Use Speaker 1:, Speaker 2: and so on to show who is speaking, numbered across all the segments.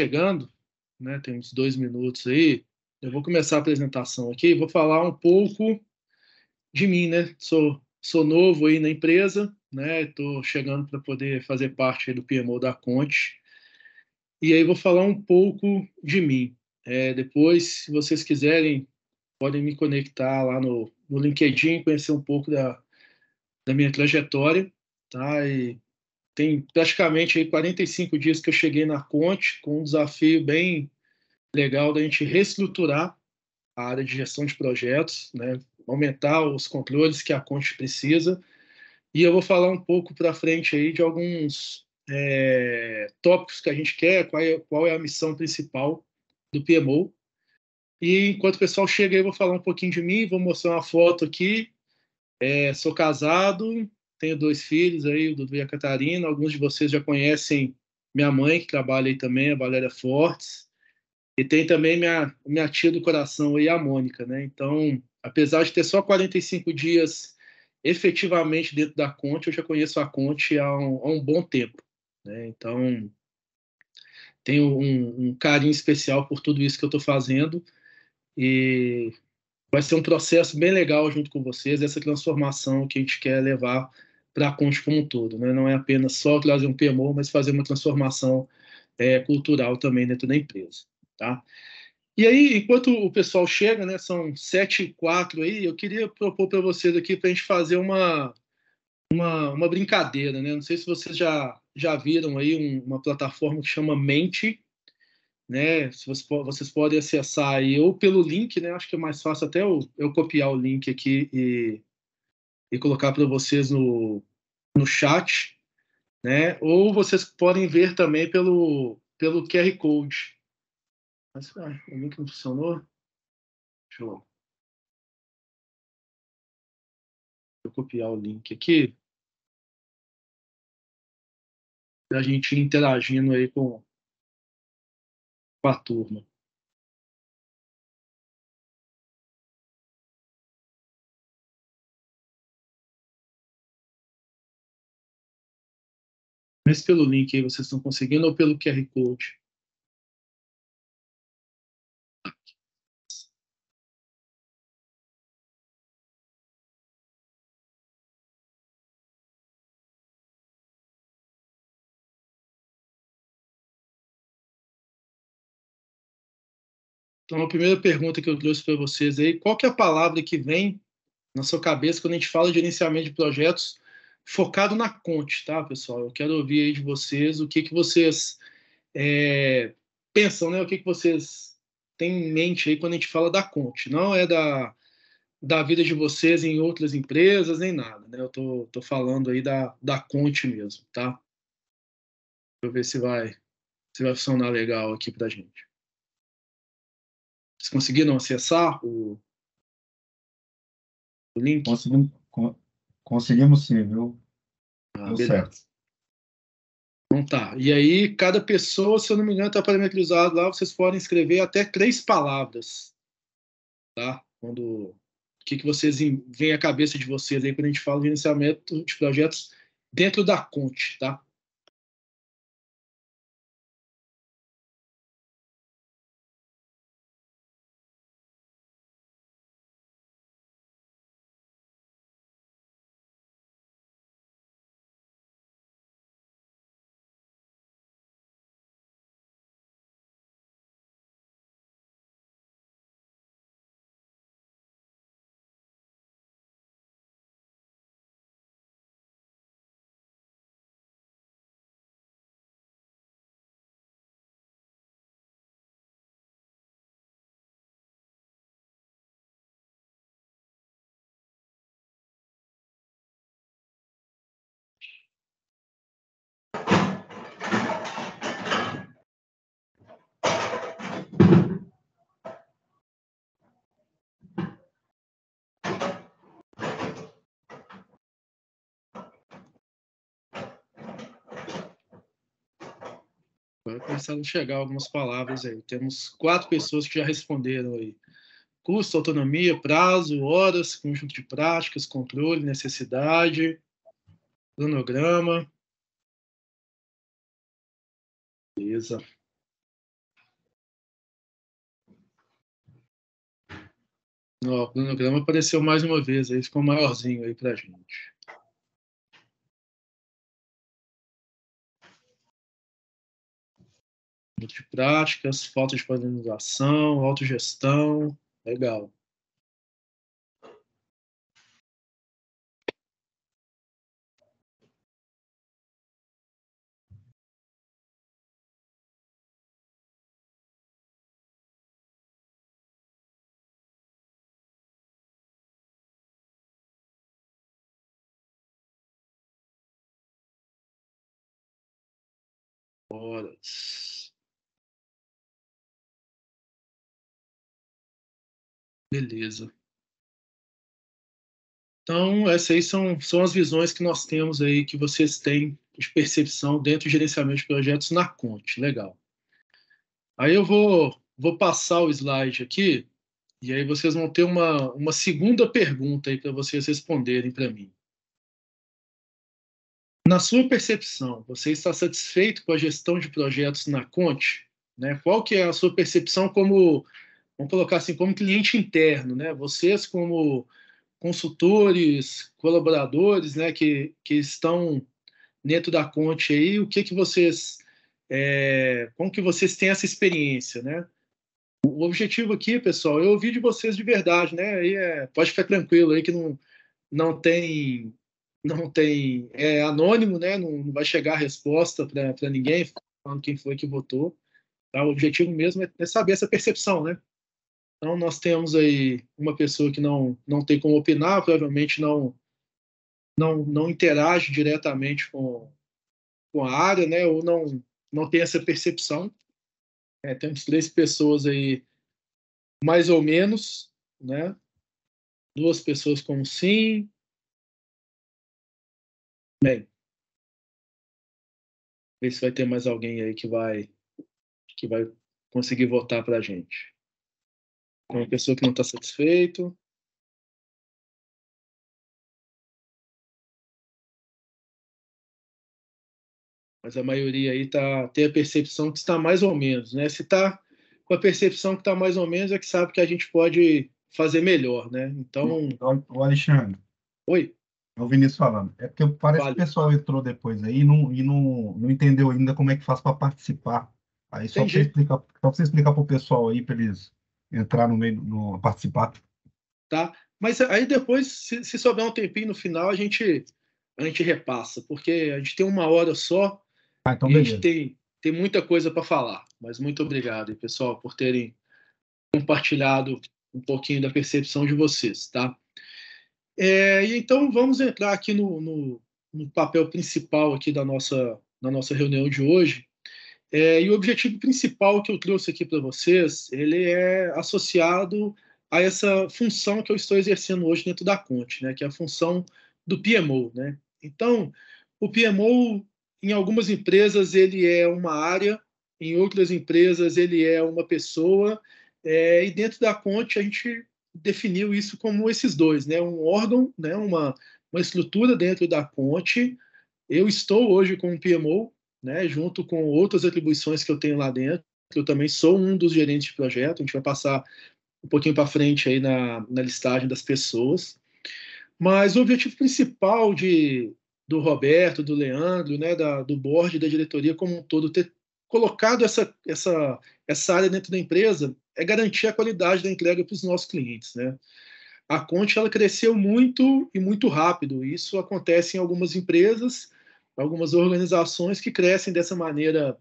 Speaker 1: chegando, né? Tem uns 2 minutos aí. Eu vou começar a apresentação aqui. Vou falar um pouco de mim, né? Sou novo aí na empresa, né? Estou chegando para poder fazer parte aí do PMO da Conte. E aí vou falar um pouco de mim. Depois, se vocês quiserem, podem me conectar lá no LinkedIn, conhecer um pouco da minha trajetória, tá? E tem praticamente aí 45 dias que eu cheguei na Conte, com um desafio bem legal da gente reestruturar a área de gestão de projetos, né? Aumentar os controles que a Conte precisa. E eu vou falar um pouco para frente aí de alguns tópicos que a gente quer, qual é a missão principal do PMO. E enquanto o pessoal chega aí, eu vou falar um pouquinho de mim, vou mostrar uma foto aqui. Sou casado, tenho 2 filhos aí, o Dudu e a Catarina. Alguns de vocês já conhecem minha mãe, que trabalha aí também, a Valéria Fortes. E tem também minha tia do coração aí, a Mônica, né? Então, apesar de ter só 45 dias efetivamente dentro da Conte, eu já conheço a Conte há um bom tempo, né? Então, tenho um carinho especial por tudo isso que eu estou fazendo e vai ser um processo bem legal junto com vocês, essa transformação que a gente quer levar para a Conte como um todo, né? Não é apenas só trazer um PMO, mas fazer uma transformação cultural também dentro da empresa, tá? E aí, enquanto o pessoal chega, né, são 7h04 aí, eu queria propor para vocês aqui para a gente fazer uma brincadeira, né? Não sei se vocês já viram aí uma plataforma que chama Mente, né? Se vocês podem acessar aí ou pelo link, né? Acho que é mais fácil até eu copiar o link aqui e colocar para vocês no chat, né? Ou vocês podem ver também pelo QR Code. Mas o link não funcionou? Deixa eu copiar o link aqui para a gente ir interagindo aí com a turma. Mas pelo link aí vocês estão conseguindo ou pelo QR Code? Então, a primeira pergunta que eu trouxe para vocês aí, qual que é a palavra que vem na sua cabeça quando a gente fala de gerenciamento de projetos focado na Conte, tá, pessoal? Eu quero ouvir aí de vocês o que vocês pensam, né? O que vocês têm em mente aí quando a gente fala da Conte. Não é da vida de vocês em outras empresas, nem nada, né? Eu tô falando aí da Conte mesmo, tá? Deixa eu ver se vai funcionar legal aqui pra gente. Vocês conseguiram acessar o link?
Speaker 2: Conseguimos sim, viu? Deu
Speaker 1: Beleza.
Speaker 2: certo.
Speaker 1: Então tá. E aí, cada pessoa, se eu não me engano, está parametrizado lá, vocês podem escrever até 3 palavras, tá? O que vocês vem à cabeça de vocês aí quando a gente fala de gerenciamento de projetos dentro da Conte, tá? Agora começaram a chegar algumas palavras aí. Temos 4 pessoas que já responderam aí. Custo, autonomia, prazo, horas, conjunto de práticas, controle, necessidade, cronograma. Beleza. Ó, o cronograma apareceu mais uma vez, aí ficou maiorzinho aí para a gente. Muito de práticas, falta de padronização, autogestão, legal. Horas. Beleza. Então, essas aí são as visões que nós temos aí, que vocês têm de percepção dentro do gerenciamento de projetos na Conte. Legal. Aí eu vou passar o slide aqui, e aí vocês vão ter uma segunda pergunta aí para vocês responderem para mim. Na sua percepção, você está satisfeito com a gestão de projetos na Conte? Né? Qual que é a sua percepção como, vamos colocar assim, como cliente interno, né? Vocês como consultores, colaboradores, né, que estão dentro da Conte aí, o que que vocês, como que vocês têm essa experiência, né? O objetivo aqui, pessoal, é ouvir de vocês de verdade, né? Aí pode ficar tranquilo aí que não tem, não tem, é anônimo, né? Não vai chegar a resposta para ninguém falando quem foi que votou. Tá? O objetivo mesmo é saber essa percepção, né? Então, nós temos aí uma pessoa que não tem como opinar, provavelmente não interage diretamente com a área, né? Ou não tem essa percepção. Temos três pessoas aí, mais ou menos, né? Duas pessoas com sim. Bem, ver se vai ter mais alguém aí que vai conseguir votar para a gente. Uma pessoa que não está satisfeito. Mas a maioria aí tem a percepção que está mais ou menos, né? Se está com a percepção que está mais ou menos, é que sabe que a gente pode fazer melhor, né? Então,
Speaker 2: O Alexandre,
Speaker 1: oi,
Speaker 2: é o Vinícius falando. É porque parece que o
Speaker 1: vale.
Speaker 2: pessoal entrou depois aí e não entendeu ainda como é que faz para participar. Aí
Speaker 1: Entendi,
Speaker 2: só para você explicar para o pessoal aí, para eles entrar no meio, no, participar.
Speaker 1: tá? Mas aí depois, se sobrar um tempinho no final, a gente repassa, porque a gente tem uma hora só
Speaker 2: Ah, então
Speaker 1: e a gente
Speaker 2: beleza.
Speaker 1: tem muita coisa para falar. Mas muito obrigado, hein, pessoal, por terem compartilhado um pouquinho da percepção de vocês, tá? E então vamos entrar aqui no papel principal aqui da nossa reunião de hoje. E o objetivo principal que eu trouxe aqui para vocês, ele é associado a essa função que eu estou exercendo hoje dentro da Conte, né, que é a função do PMO, né? Então, o PMO, em algumas empresas, ele é uma área, em outras empresas, ele é uma pessoa, e dentro da Conte a gente definiu isso como esses dois, né? Um órgão, né? Uma estrutura dentro da Conte. Eu estou hoje com o PMO, né, junto com outras atribuições que eu tenho lá dentro. Eu também sou um dos gerentes de projeto. A gente vai passar um pouquinho para frente aí na listagem das pessoas. Mas o objetivo principal do Roberto, do Leandro, né, do board, da diretoria como um todo, ter colocado essa área dentro da empresa é garantir a qualidade da entrega para os nossos clientes, né? A Conte ela cresceu muito e muito rápido. Isso acontece em algumas empresas, algumas organizações que crescem dessa maneira,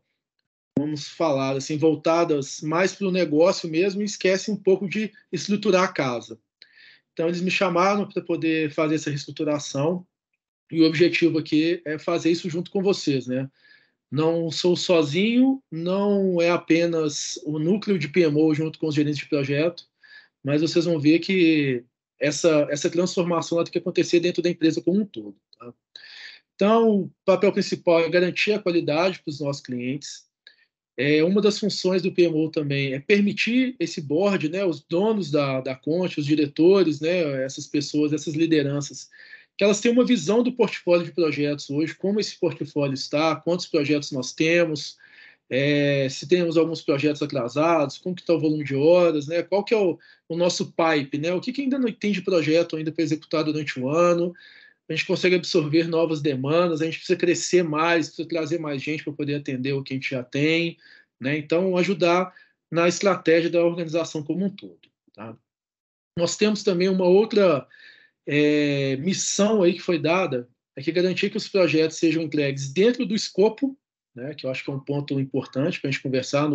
Speaker 1: vamos falar assim, voltadas mais para o negócio mesmo e esquecem um pouco de estruturar a casa. Então eles me chamaram para poder fazer essa reestruturação e o objetivo aqui é fazer isso junto com vocês, né? Não sou sozinho, não é apenas o núcleo de PMO junto com os gerentes de projeto, mas vocês vão ver que essa transformação ela tem que acontecer dentro da empresa como um todo. Tá? Então, o papel principal é garantir a qualidade para os nossos clientes. Uma das funções do PMO também é permitir esse board, né, os donos da Conte, os diretores, né, essas pessoas, essas lideranças, que elas tenham uma visão do portfólio de projetos hoje, como esse portfólio está, quantos projetos nós temos, se temos alguns projetos atrasados, como que está o volume de horas, né? Qual que é o nosso pipe, né? O que ainda não tem de projeto ainda para executar durante o ano. A gente consegue absorver novas demandas, a gente precisa crescer mais, precisa trazer mais gente para poder atender o que a gente já tem, né? Então, ajudar na estratégia da organização como um todo, tá? Nós temos também uma outra missão aí que foi dada, é que garantir que os projetos sejam entregues dentro do escopo, né, que eu acho que é um ponto importante para a gente conversar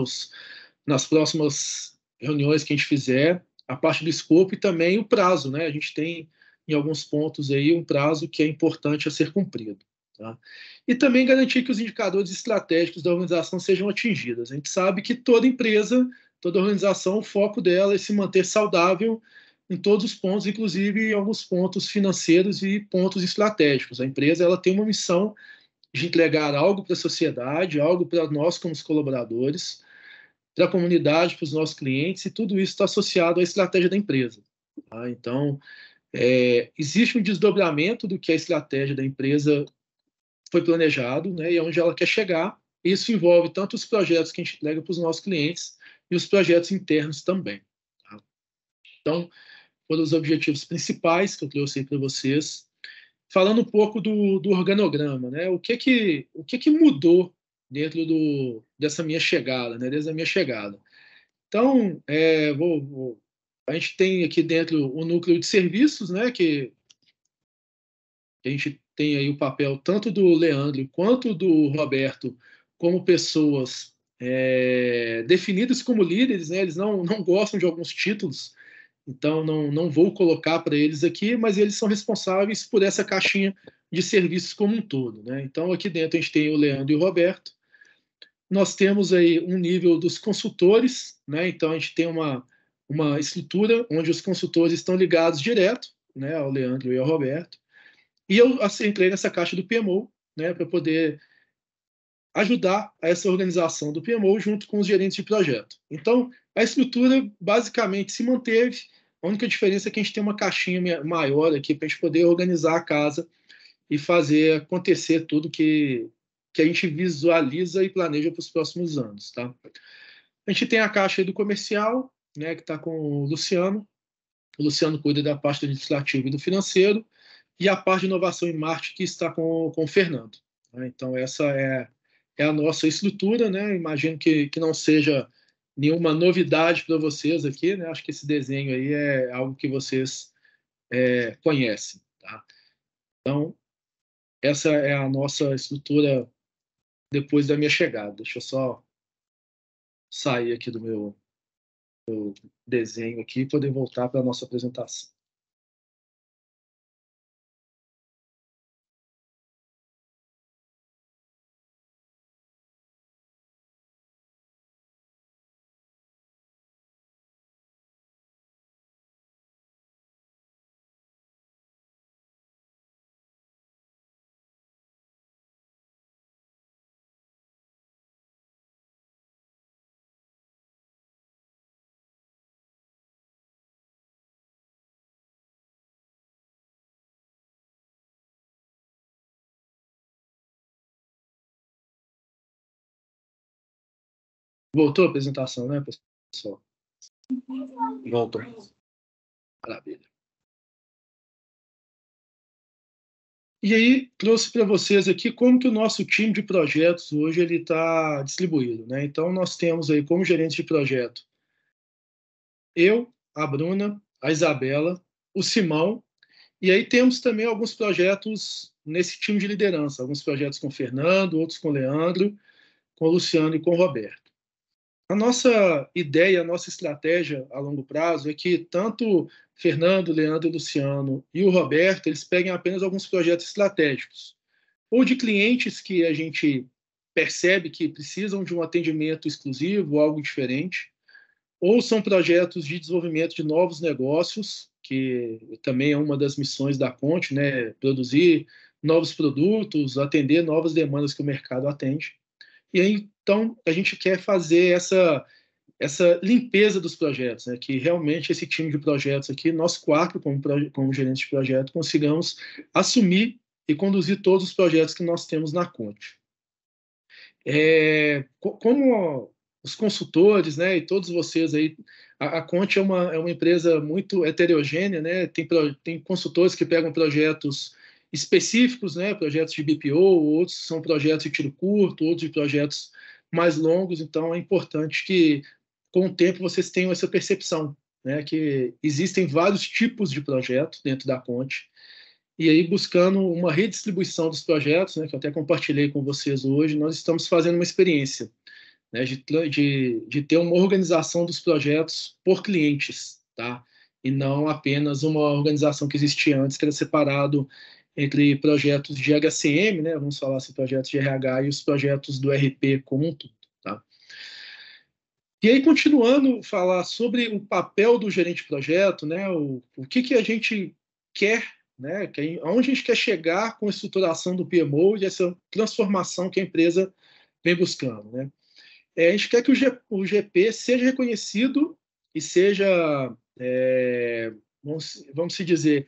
Speaker 1: nas próximas reuniões que a gente fizer, a parte do escopo e também o prazo, né? A gente tem, em alguns pontos aí, um prazo que é importante a ser cumprido. Tá? E também garantir que os indicadores estratégicos da organização sejam atingidos. A gente sabe que toda empresa, toda organização, o foco dela é se manter saudável em todos os pontos, inclusive em alguns pontos financeiros e pontos estratégicos. A empresa ela tem uma missão de entregar algo para a sociedade, algo para nós como os colaboradores, para a comunidade, para os nossos clientes, e tudo isso está associado à estratégia da empresa. Tá? Então, existe um desdobramento do que a estratégia da empresa foi planejado, né, e aonde ela quer chegar. Isso envolve tanto os projetos que a gente entrega para os nossos clientes e os projetos internos também. Tá? Então, foram os objetivos principais que eu trouxe aí para vocês. Falando um pouco do organograma, né? O que mudou dentro dessa minha chegada, né? Desde a minha chegada. Então, a gente tem aqui dentro o núcleo de serviços, né? Que a gente tem aí o papel tanto do Leandro quanto do Roberto como pessoas definidas como líderes, né? Eles não gostam de alguns títulos, então não vou colocar para eles aqui, mas eles são responsáveis por essa caixinha de serviços como um todo, né? Então aqui dentro a gente tem o Leandro e o Roberto. Nós temos aí um nível dos consultores, né? Então a gente tem uma estrutura onde os consultores estão ligados direto, né, ao Leandro e ao Roberto. E eu entrei nessa caixa do PMO, né, para poder ajudar a essa organização do PMO junto com os gerentes de projeto. Então, a estrutura basicamente se manteve. A única diferença é que a gente tem uma caixinha maior aqui para a gente poder organizar a casa e fazer acontecer tudo que a gente visualiza e planeja para os próximos anos. Tá? A gente tem a caixa do comercial, né, que está com o Luciano. O Luciano cuida da parte administrativa e do financeiro, e a parte de inovação e marketing que está com o Fernando. Né? Então, essa é a nossa estrutura, né? Imagino que não seja nenhuma novidade para vocês aqui, né? Acho que esse desenho aí é algo que vocês conhecem. Tá? Então, essa é a nossa estrutura depois da minha chegada. Deixa eu só sair aqui do meu desenho aqui e poder voltar para a nossa apresentação. Voltou a apresentação, né, pessoal? Voltou. Maravilha. E aí, trouxe para vocês aqui como que o nosso time de projetos hoje ele está distribuído, né? Então, nós temos aí como gerente de projeto eu, a Bruna, a Isabela, o Simão, e aí temos também alguns projetos nesse time de liderança, alguns projetos com o Fernando, outros com o Leandro, com o Luciano e com o Roberto. A nossa ideia, a nossa estratégia a longo prazo é que tanto Fernando, Leandro, Luciano e o Roberto, eles peguem apenas alguns projetos estratégicos, ou de clientes que a gente percebe que precisam de um atendimento exclusivo, algo diferente, ou são projetos de desenvolvimento de novos negócios, que também é uma das missões da Conte, né? Produzir novos produtos, atender novas demandas que o mercado atende. E aí, então, a gente quer fazer essa limpeza dos projetos, né? Que realmente esse time de projetos aqui, nós quatro, como gerentes de projeto, consigamos assumir e conduzir todos os projetos que nós temos na Conte. Como os consultores, né, e todos vocês aí, a Conte é uma empresa muito heterogênea, né, tem consultores que pegam projetos específicos, né, projetos de BPO, outros são projetos de tiro curto, outros de projetos mais longos, então é importante que, com o tempo, vocês tenham essa percepção, né, que existem vários tipos de projetos dentro da Conte, e aí, buscando uma redistribuição dos projetos, né, que eu até compartilhei com vocês hoje, nós estamos fazendo uma experiência, né, de ter uma organização dos projetos por clientes, tá? E não apenas uma organização que existia antes, que era separado entre projetos de HCM, né, vamos falar assim, projetos de RH e os projetos do RP como um todo, tá? E aí, continuando a falar sobre o papel do gerente de projeto, né, o que a gente quer, né, aonde a gente quer chegar com a estruturação do PMO e essa transformação que a empresa vem buscando, né? A gente quer que o GP seja reconhecido e seja, vamos se dizer,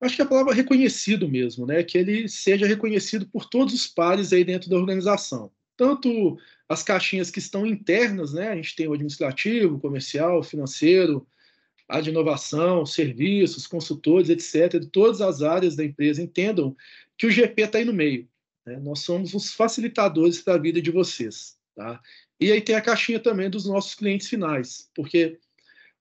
Speaker 1: acho que a palavra é reconhecido mesmo, né? Que ele seja reconhecido por todos os pares aí dentro da organização. Tanto as caixinhas que estão internas, né? A gente tem o administrativo, comercial, financeiro, a de inovação, serviços, consultores, etc. De todas as áreas da empresa entendam que o GP está aí no meio, né? Nós somos os facilitadores da vida de vocês, tá? E aí tem a caixinha também dos nossos clientes finais, porque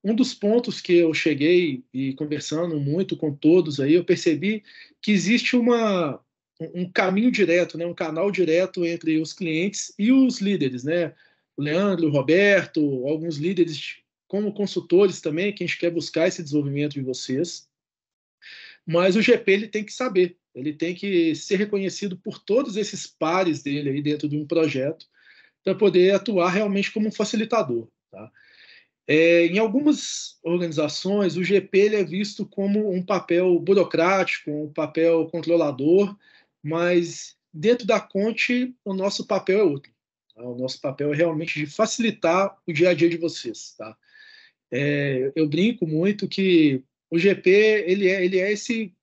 Speaker 1: um dos pontos que eu cheguei e conversando muito com todos aí, eu percebi que existe um caminho direto, né, um canal direto entre os clientes e os líderes, né? O Leandro, o Roberto, alguns líderes como consultores também, que a gente quer buscar esse desenvolvimento de vocês. Mas o GP ele tem que saber, ele tem que ser reconhecido por todos esses pares dele aí dentro de um projeto para poder atuar realmente como um facilitador, tá? Em algumas organizações, o GP ele é visto como um papel burocrático, um papel controlador, mas dentro da Conte, o nosso papel é outro. Tá? O nosso papel é realmente de facilitar o dia a dia de vocês. Tá? Eu brinco muito que o GP ele é esse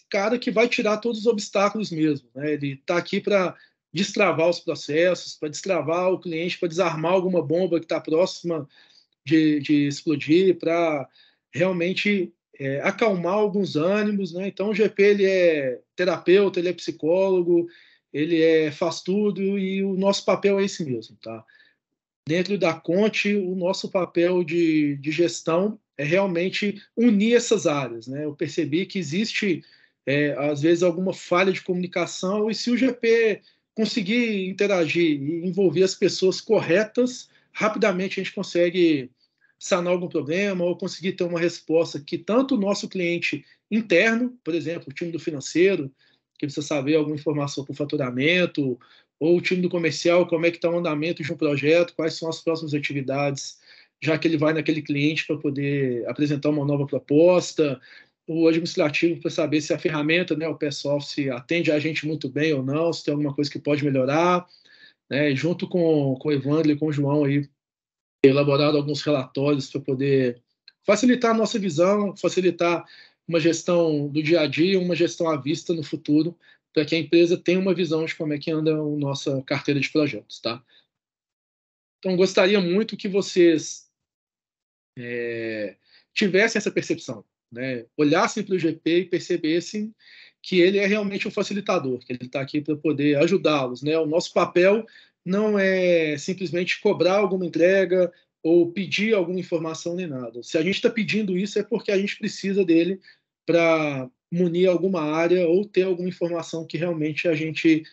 Speaker 1: cara que vai tirar todos os obstáculos mesmo. Né? Ele está aqui para destravar os processos, para destravar o cliente, para desarmar alguma bomba que está próxima de explodir, para realmente acalmar alguns ânimos, né? Então o GP ele é terapeuta, ele é psicólogo, faz tudo e o nosso papel é esse mesmo, tá? Dentro da Conte, o nosso papel de gestão é realmente unir essas áreas, né? Eu percebi que existe às vezes alguma falha de comunicação e se o GP conseguir interagir e envolver as pessoas corretas, rapidamente a gente consegue sanar algum problema ou conseguir ter uma resposta que tanto o nosso cliente interno, por exemplo, o time do financeiro, que precisa saber alguma informação para o faturamento, ou o time do comercial, como é que está o andamento de um projeto, quais são as próximas atividades, já que ele vai naquele cliente para poder apresentar uma nova proposta, o administrativo para saber se a ferramenta, né, o pessoal, se atende a gente muito bem ou não, se tem alguma coisa que pode melhorar, né, junto com o Evandro e com o João aí, elaborado alguns relatórios para poder facilitar a nossa visão, facilitar uma gestão do dia a dia, uma gestão à vista no futuro, para que a empresa tenha uma visão de como é que anda a nossa carteira de projetos, tá? Então, gostaria muito que vocês tivessem essa percepção, né? Olhassem para o GP e percebessem que ele é realmente um facilitador, que ele está aqui para poder ajudá-los, né? O nosso papel não é simplesmente cobrar alguma entrega ou pedir alguma informação nem nada. Se a gente está pedindo isso é porque a gente precisa dele para munir alguma área ou ter alguma informação que realmente a gente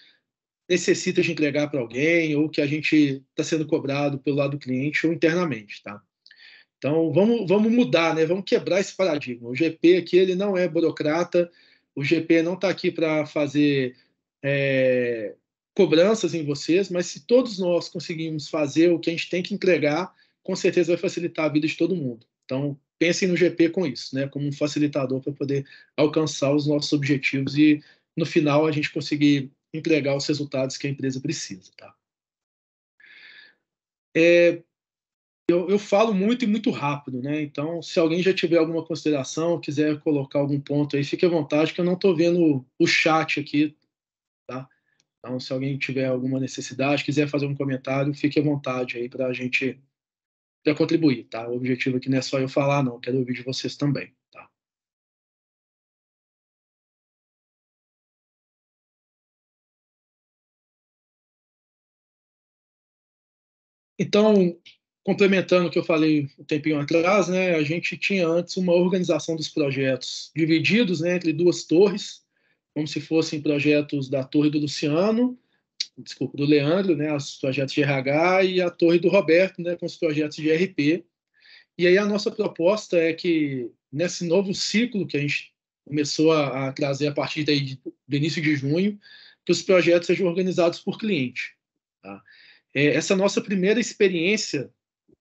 Speaker 1: necessita de entregar para alguém ou que a gente está sendo cobrado pelo lado do cliente ou internamente, tá? Então, vamos mudar, né? Vamos quebrar esse paradigma. O GP aqui ele não é burocrata, o GP não está aqui para fazer cobranças em vocês, mas se todos nós conseguirmos fazer o que a gente tem que entregar, com certeza vai facilitar a vida de todo mundo. Então, pensem no GP com isso, né? Como um facilitador para poder alcançar os nossos objetivos e, no final, a gente conseguir entregar os resultados que a empresa precisa, tá? Eu falo muito e muito rápido, né? Então, se alguém já tiver alguma consideração, quiser colocar algum ponto aí, fique à vontade, que eu não estou vendo o chat aqui, tá? Então, se alguém tiver alguma necessidade, quiser fazer um comentário, fique à vontade aí para a gente para contribuir, tá? O objetivo aqui não é só eu falar, não, quero ouvir de vocês também, tá? Então, complementando o que eu falei um tempinho atrás, né, a gente tinha antes uma organização dos projetos divididos, né, entre duas torres, como se fossem projetos da Torre do Luciano, desculpa, do Leandro, né, os projetos de RH, e a Torre do Roberto, né, com os projetos de RP. E aí a nossa proposta é que, nesse novo ciclo que a gente começou a trazer a partir do início de junho, que os projetos sejam organizados por cliente. Tá? Essa nossa primeira experiência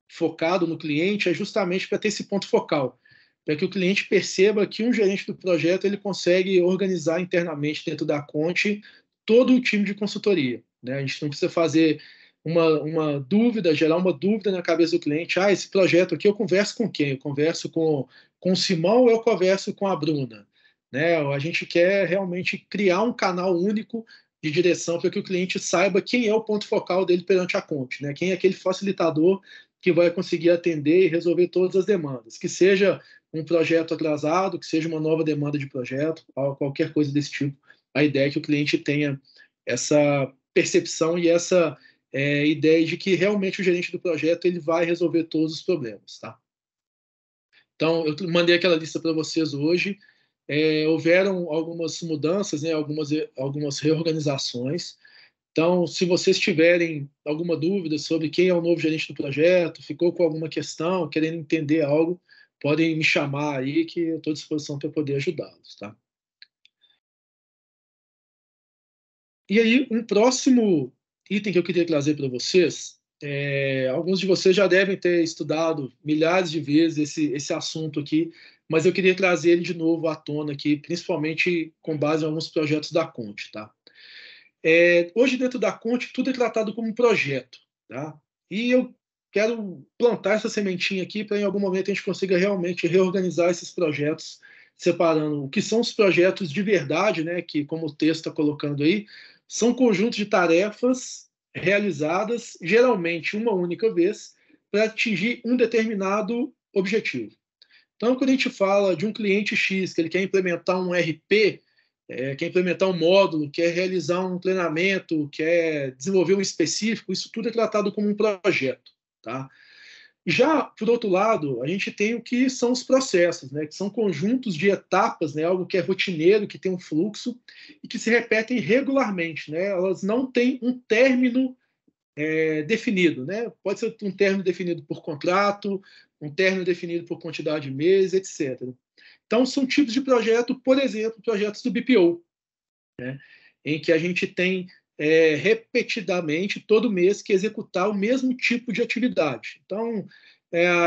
Speaker 1: focado no cliente é justamente para ter esse ponto focal, para que o cliente perceba que um gerente do projeto ele consegue organizar internamente dentro da Conte todo o time de consultoria. Né? A gente não precisa fazer uma dúvida, gerar uma dúvida na cabeça do cliente. Ah, esse projeto aqui eu converso com quem? Eu converso com o Simão ou eu converso com a Bruna? Né? A gente quer realmente criar um canal único de direção para que o cliente saiba quem é o ponto focal dele perante a Conte, né? Quem é aquele facilitador que vai conseguir atender e resolver todas as demandas, que seja um projeto atrasado, que seja uma nova demanda de projeto, qualquer coisa desse tipo. A ideia é que o cliente tenha essa percepção e essa ideia de que realmente o gerente do projeto ele vai resolver todos os problemas, tá? Então, eu mandei aquela lista para vocês hoje. Houveram algumas mudanças, né, algumas reorganizações. Então, se vocês tiverem alguma dúvida sobre quem é o novo gerente do projeto, ficou com alguma questão, querendo entender algo, podem me chamar aí que eu estou à disposição para poder ajudá-los, tá? E aí, um próximo item que eu queria trazer para vocês, alguns de vocês já devem ter estudado milhares de vezes esse assunto aqui, mas eu queria trazer ele de novo à tona aqui, principalmente com base em alguns projetos da Conte, tá? Hoje, dentro da Conte, tudo é tratado como um projeto. Tá? E eu quero plantar essa sementinha aqui para, em algum momento, a gente consiga realmente reorganizar esses projetos, separando o que são os projetos de verdade, né, que, como o texto está colocando aí, são conjuntos de tarefas realizadas, geralmente uma única vez, para atingir um determinado objetivo. Então, quando a gente fala de um cliente X, que ele quer implementar um RP, quer implementar um módulo, quer realizar um treinamento, quer desenvolver um específico, isso tudo é tratado como um projeto. Tá? Já, por outro lado, a gente tem o que são os processos, né, que são conjuntos de etapas, né, algo que é rotineiro, que tem um fluxo e que se repetem regularmente. Né? Elas não têm um término definido. Né? Pode ser um término definido por contrato, um término definido por quantidade de meses, etc. Então, são tipos de projeto, por exemplo, projetos do BPO, né? Em que a gente tem repetidamente, todo mês, que executar o mesmo tipo de atividade. Então,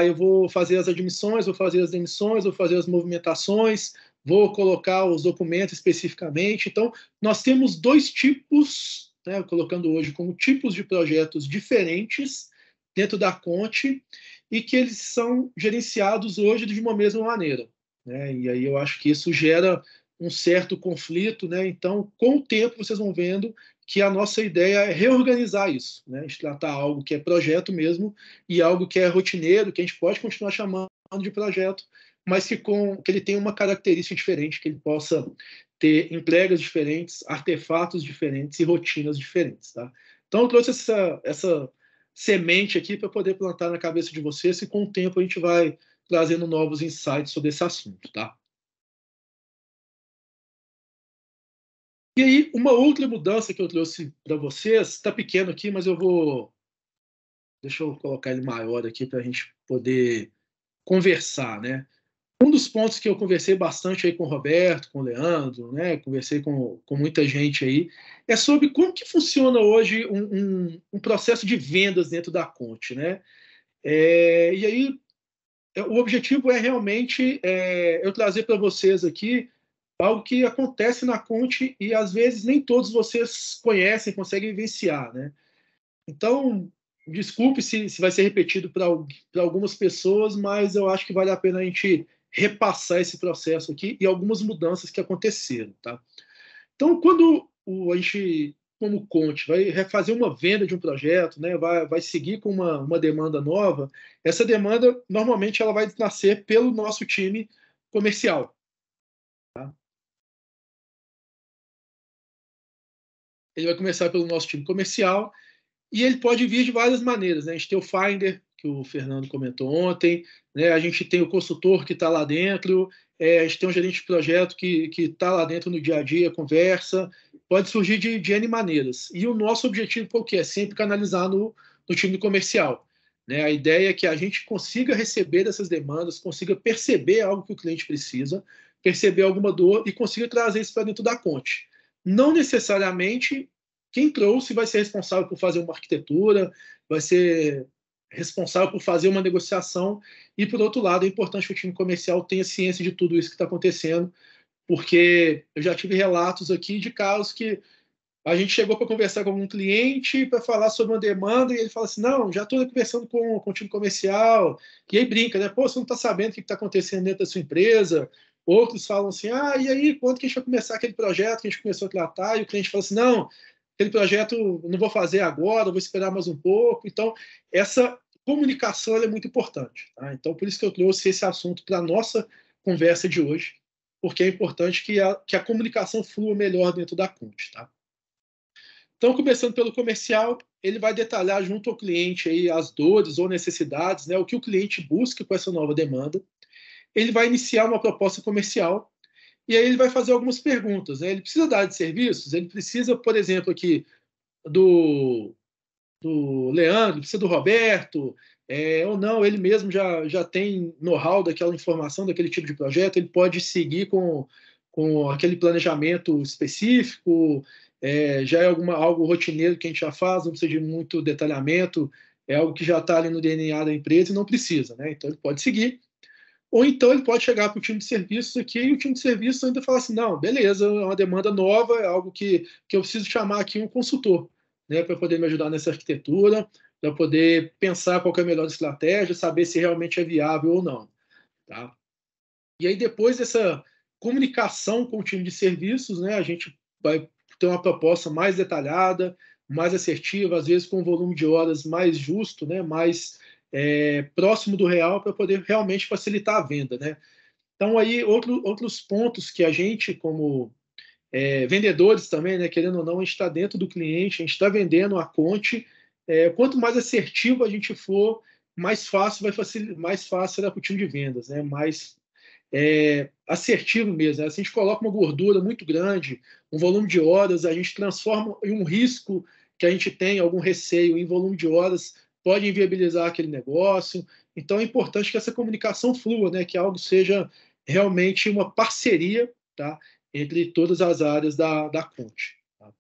Speaker 1: eu vou fazer as admissões, vou fazer as demissões, vou fazer as movimentações, vou colocar os documentos especificamente. Então, nós temos dois tipos, né, colocando hoje como tipos de projetos diferentes dentro da Conte e que eles são gerenciados hoje de uma mesma maneira. Né? E aí eu acho que isso gera um certo conflito, né? Então, com o tempo, vocês vão vendo que a nossa ideia é reorganizar isso, né? A gente tratar algo que é projeto mesmo e algo que é rotineiro, que a gente pode continuar chamando de projeto, mas que ele tenha uma característica diferente, que ele possa ter entregas diferentes, artefatos diferentes e rotinas diferentes, tá? Então, eu trouxe essa semente aqui para poder plantar na cabeça de vocês e com o tempo a gente vai trazendo novos insights sobre esse assunto, tá? E aí, uma outra mudança que eu trouxe para vocês, está pequeno aqui, mas eu vou. Deixa eu colocar ele maior aqui para a gente poder conversar, né? Um dos pontos que eu conversei bastante aí com o Roberto, com o Leandro, né? Conversei com muita gente aí, é sobre como que funciona hoje um processo de vendas dentro da Conte, né? E aí, o objetivo é realmente eu trazer para vocês aqui algo que acontece na Conte e às vezes nem todos vocês conhecem, conseguem vivenciar, né? Então, desculpe se vai ser repetido para algumas pessoas, mas eu acho que vale a pena a gente repassar esse processo aqui e algumas mudanças que aconteceram, tá? Então, quando a gente como Conte vai refazer uma venda de um projeto, né, vai seguir com uma demanda nova, essa demanda, normalmente, ela vai nascer pelo nosso time comercial. Tá? Ele vai começar pelo nosso time comercial e ele pode vir de várias maneiras. Né? A gente tem o Finder, que o Fernando comentou ontem, né? A gente tem o consultor que está lá dentro, a gente tem um gerente de projeto que está lá dentro no dia a dia, conversa, pode surgir de N maneiras. E o nosso objetivo qual que é? Sempre canalizar no time comercial. Né? A ideia é que a gente consiga receber essas demandas, consiga perceber algo que o cliente precisa, perceber alguma dor e consiga trazer isso para dentro da Conte. Não necessariamente quem trouxe vai ser responsável por fazer uma arquitetura, vai ser responsável por fazer uma negociação, e, por outro lado, é importante que o time comercial tenha ciência de tudo isso que está acontecendo, porque eu já tive relatos aqui de casos que a gente chegou para conversar com algum cliente para falar sobre uma demanda e ele fala assim, não, já estou conversando com o time comercial, e aí brinca, né? Pô, você não está sabendo o que está acontecendo dentro da sua empresa. Outros falam assim, e aí, quando que a gente vai começar aquele projeto que a gente começou a tratar? E o cliente fala assim, não, aquele projeto não vou fazer agora, vou esperar mais um pouco. Então, essa comunicação é muito importante. Tá? Então, por isso que eu trouxe esse assunto para a nossa conversa de hoje, porque é importante que a comunicação flua melhor dentro da Conte. Tá? Então, começando pelo comercial, ele vai detalhar junto ao cliente aí as dores ou necessidades, né, o que o cliente busca com essa nova demanda. Ele vai iniciar uma proposta comercial e aí ele vai fazer algumas perguntas. Né? Ele precisa da área de serviços? Ele precisa, por exemplo, aqui do Leandro, precisa do Roberto, ou não, ele mesmo já tem know-how daquela informação, daquele tipo de projeto, ele pode seguir com aquele planejamento específico, já é algo rotineiro que a gente já faz, não precisa de muito detalhamento, é algo que já está ali no DNA da empresa e não precisa, né? Então ele pode seguir. Ou então ele pode chegar para o time de serviços aqui e o time de serviços ainda fala assim, não, beleza, é uma demanda nova, é algo que eu preciso chamar aqui um consultor, né, para poder me ajudar nessa arquitetura, para poder pensar qual é a melhor estratégia, saber se realmente é viável ou não. Tá? E aí depois dessa comunicação com o time de serviços, né, a gente vai ter uma proposta mais detalhada, mais assertiva, às vezes com um volume de horas mais justo, né, mais próximo do real, para poder realmente facilitar a venda. Né? Então, aí, outros pontos que a gente, como vendedores também, né, querendo ou não, a gente está dentro do cliente, a gente está vendendo a Conte. Quanto mais assertivo a gente for, mais fácil mais fácil será para o time de vendas, né? Mais assertivo mesmo. Né? Se a gente coloca uma gordura muito grande, um volume de horas, a gente transforma em um risco que a gente tem, algum receio em volume de horas, pode inviabilizar aquele negócio. Então é importante que essa comunicação flua, né? Que algo seja realmente uma parceria, tá? Entre todas as áreas da Conte. Tá?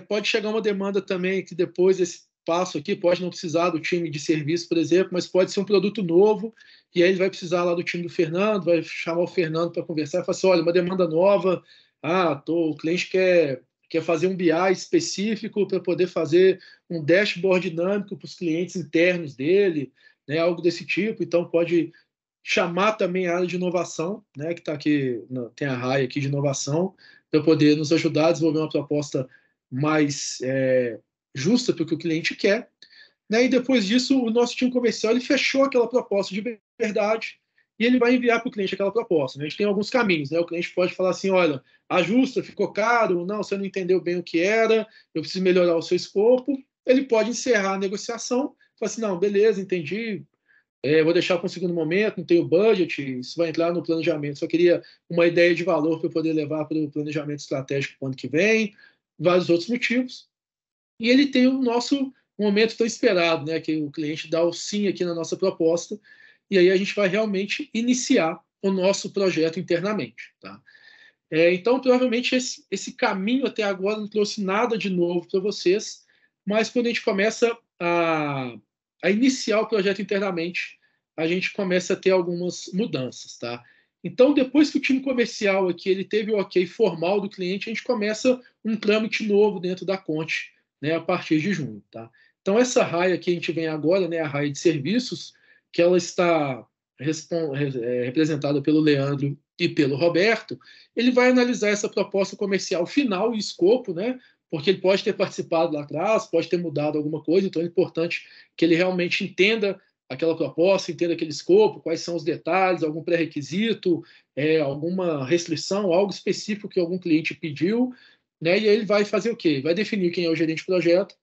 Speaker 1: Pode chegar uma demanda também que depois desse passo aqui pode não precisar do time de serviço, por exemplo, mas pode ser um produto novo e aí ele vai precisar lá do time do Fernando, vai chamar o Fernando para conversar e falar assim, olha, uma demanda nova, o cliente quer fazer um BI específico para poder fazer um dashboard dinâmico para os clientes internos dele, né, algo desse tipo, então pode chamar também a área de inovação, né, que está aqui, tem a raia aqui de inovação, para poder nos ajudar a desenvolver uma proposta mais justa para o que o cliente quer. Né, e depois disso, o nosso time comercial ele fechou aquela proposta de verdade e ele vai enviar para o cliente aquela proposta. Né? A gente tem alguns caminhos. Né? O cliente pode falar assim, olha, ajusta, ficou caro, não, você não entendeu bem o que era, eu preciso melhorar o seu escopo. Ele pode encerrar a negociação, falar assim, não, beleza, entendi, vou deixar para um segundo momento, não tenho budget, isso vai entrar no planejamento. Só queria uma ideia de valor para eu poder levar para o planejamento estratégico para o ano que vem, vários outros motivos. E ele tem o nosso momento tão esperado, né, que o cliente dá o sim aqui na nossa proposta, e aí a gente vai realmente iniciar o nosso projeto internamente. Tá? Então, provavelmente, esse caminho até agora não trouxe nada de novo para vocês, mas quando a gente começa a iniciar o projeto internamente, a gente começa a ter algumas mudanças. Tá? Então, depois que o time comercial aqui ele teve o ok formal do cliente, a gente começa um trâmite novo dentro da Conte, né, a partir de junho. Tá? Então, essa raia que a gente vem agora, né, a raia de serviços, que ela está representada pelo Leandro e pelo Roberto, ele vai analisar essa proposta comercial final e escopo, né? Porque ele pode ter participado lá atrás, pode ter mudado alguma coisa, então é importante que ele realmente entenda aquela proposta, entenda aquele escopo, quais são os detalhes, algum pré-requisito, alguma restrição, algo específico que algum cliente pediu, né? E aí ele vai fazer o quê? Vai definir quem é o gerente de projeto,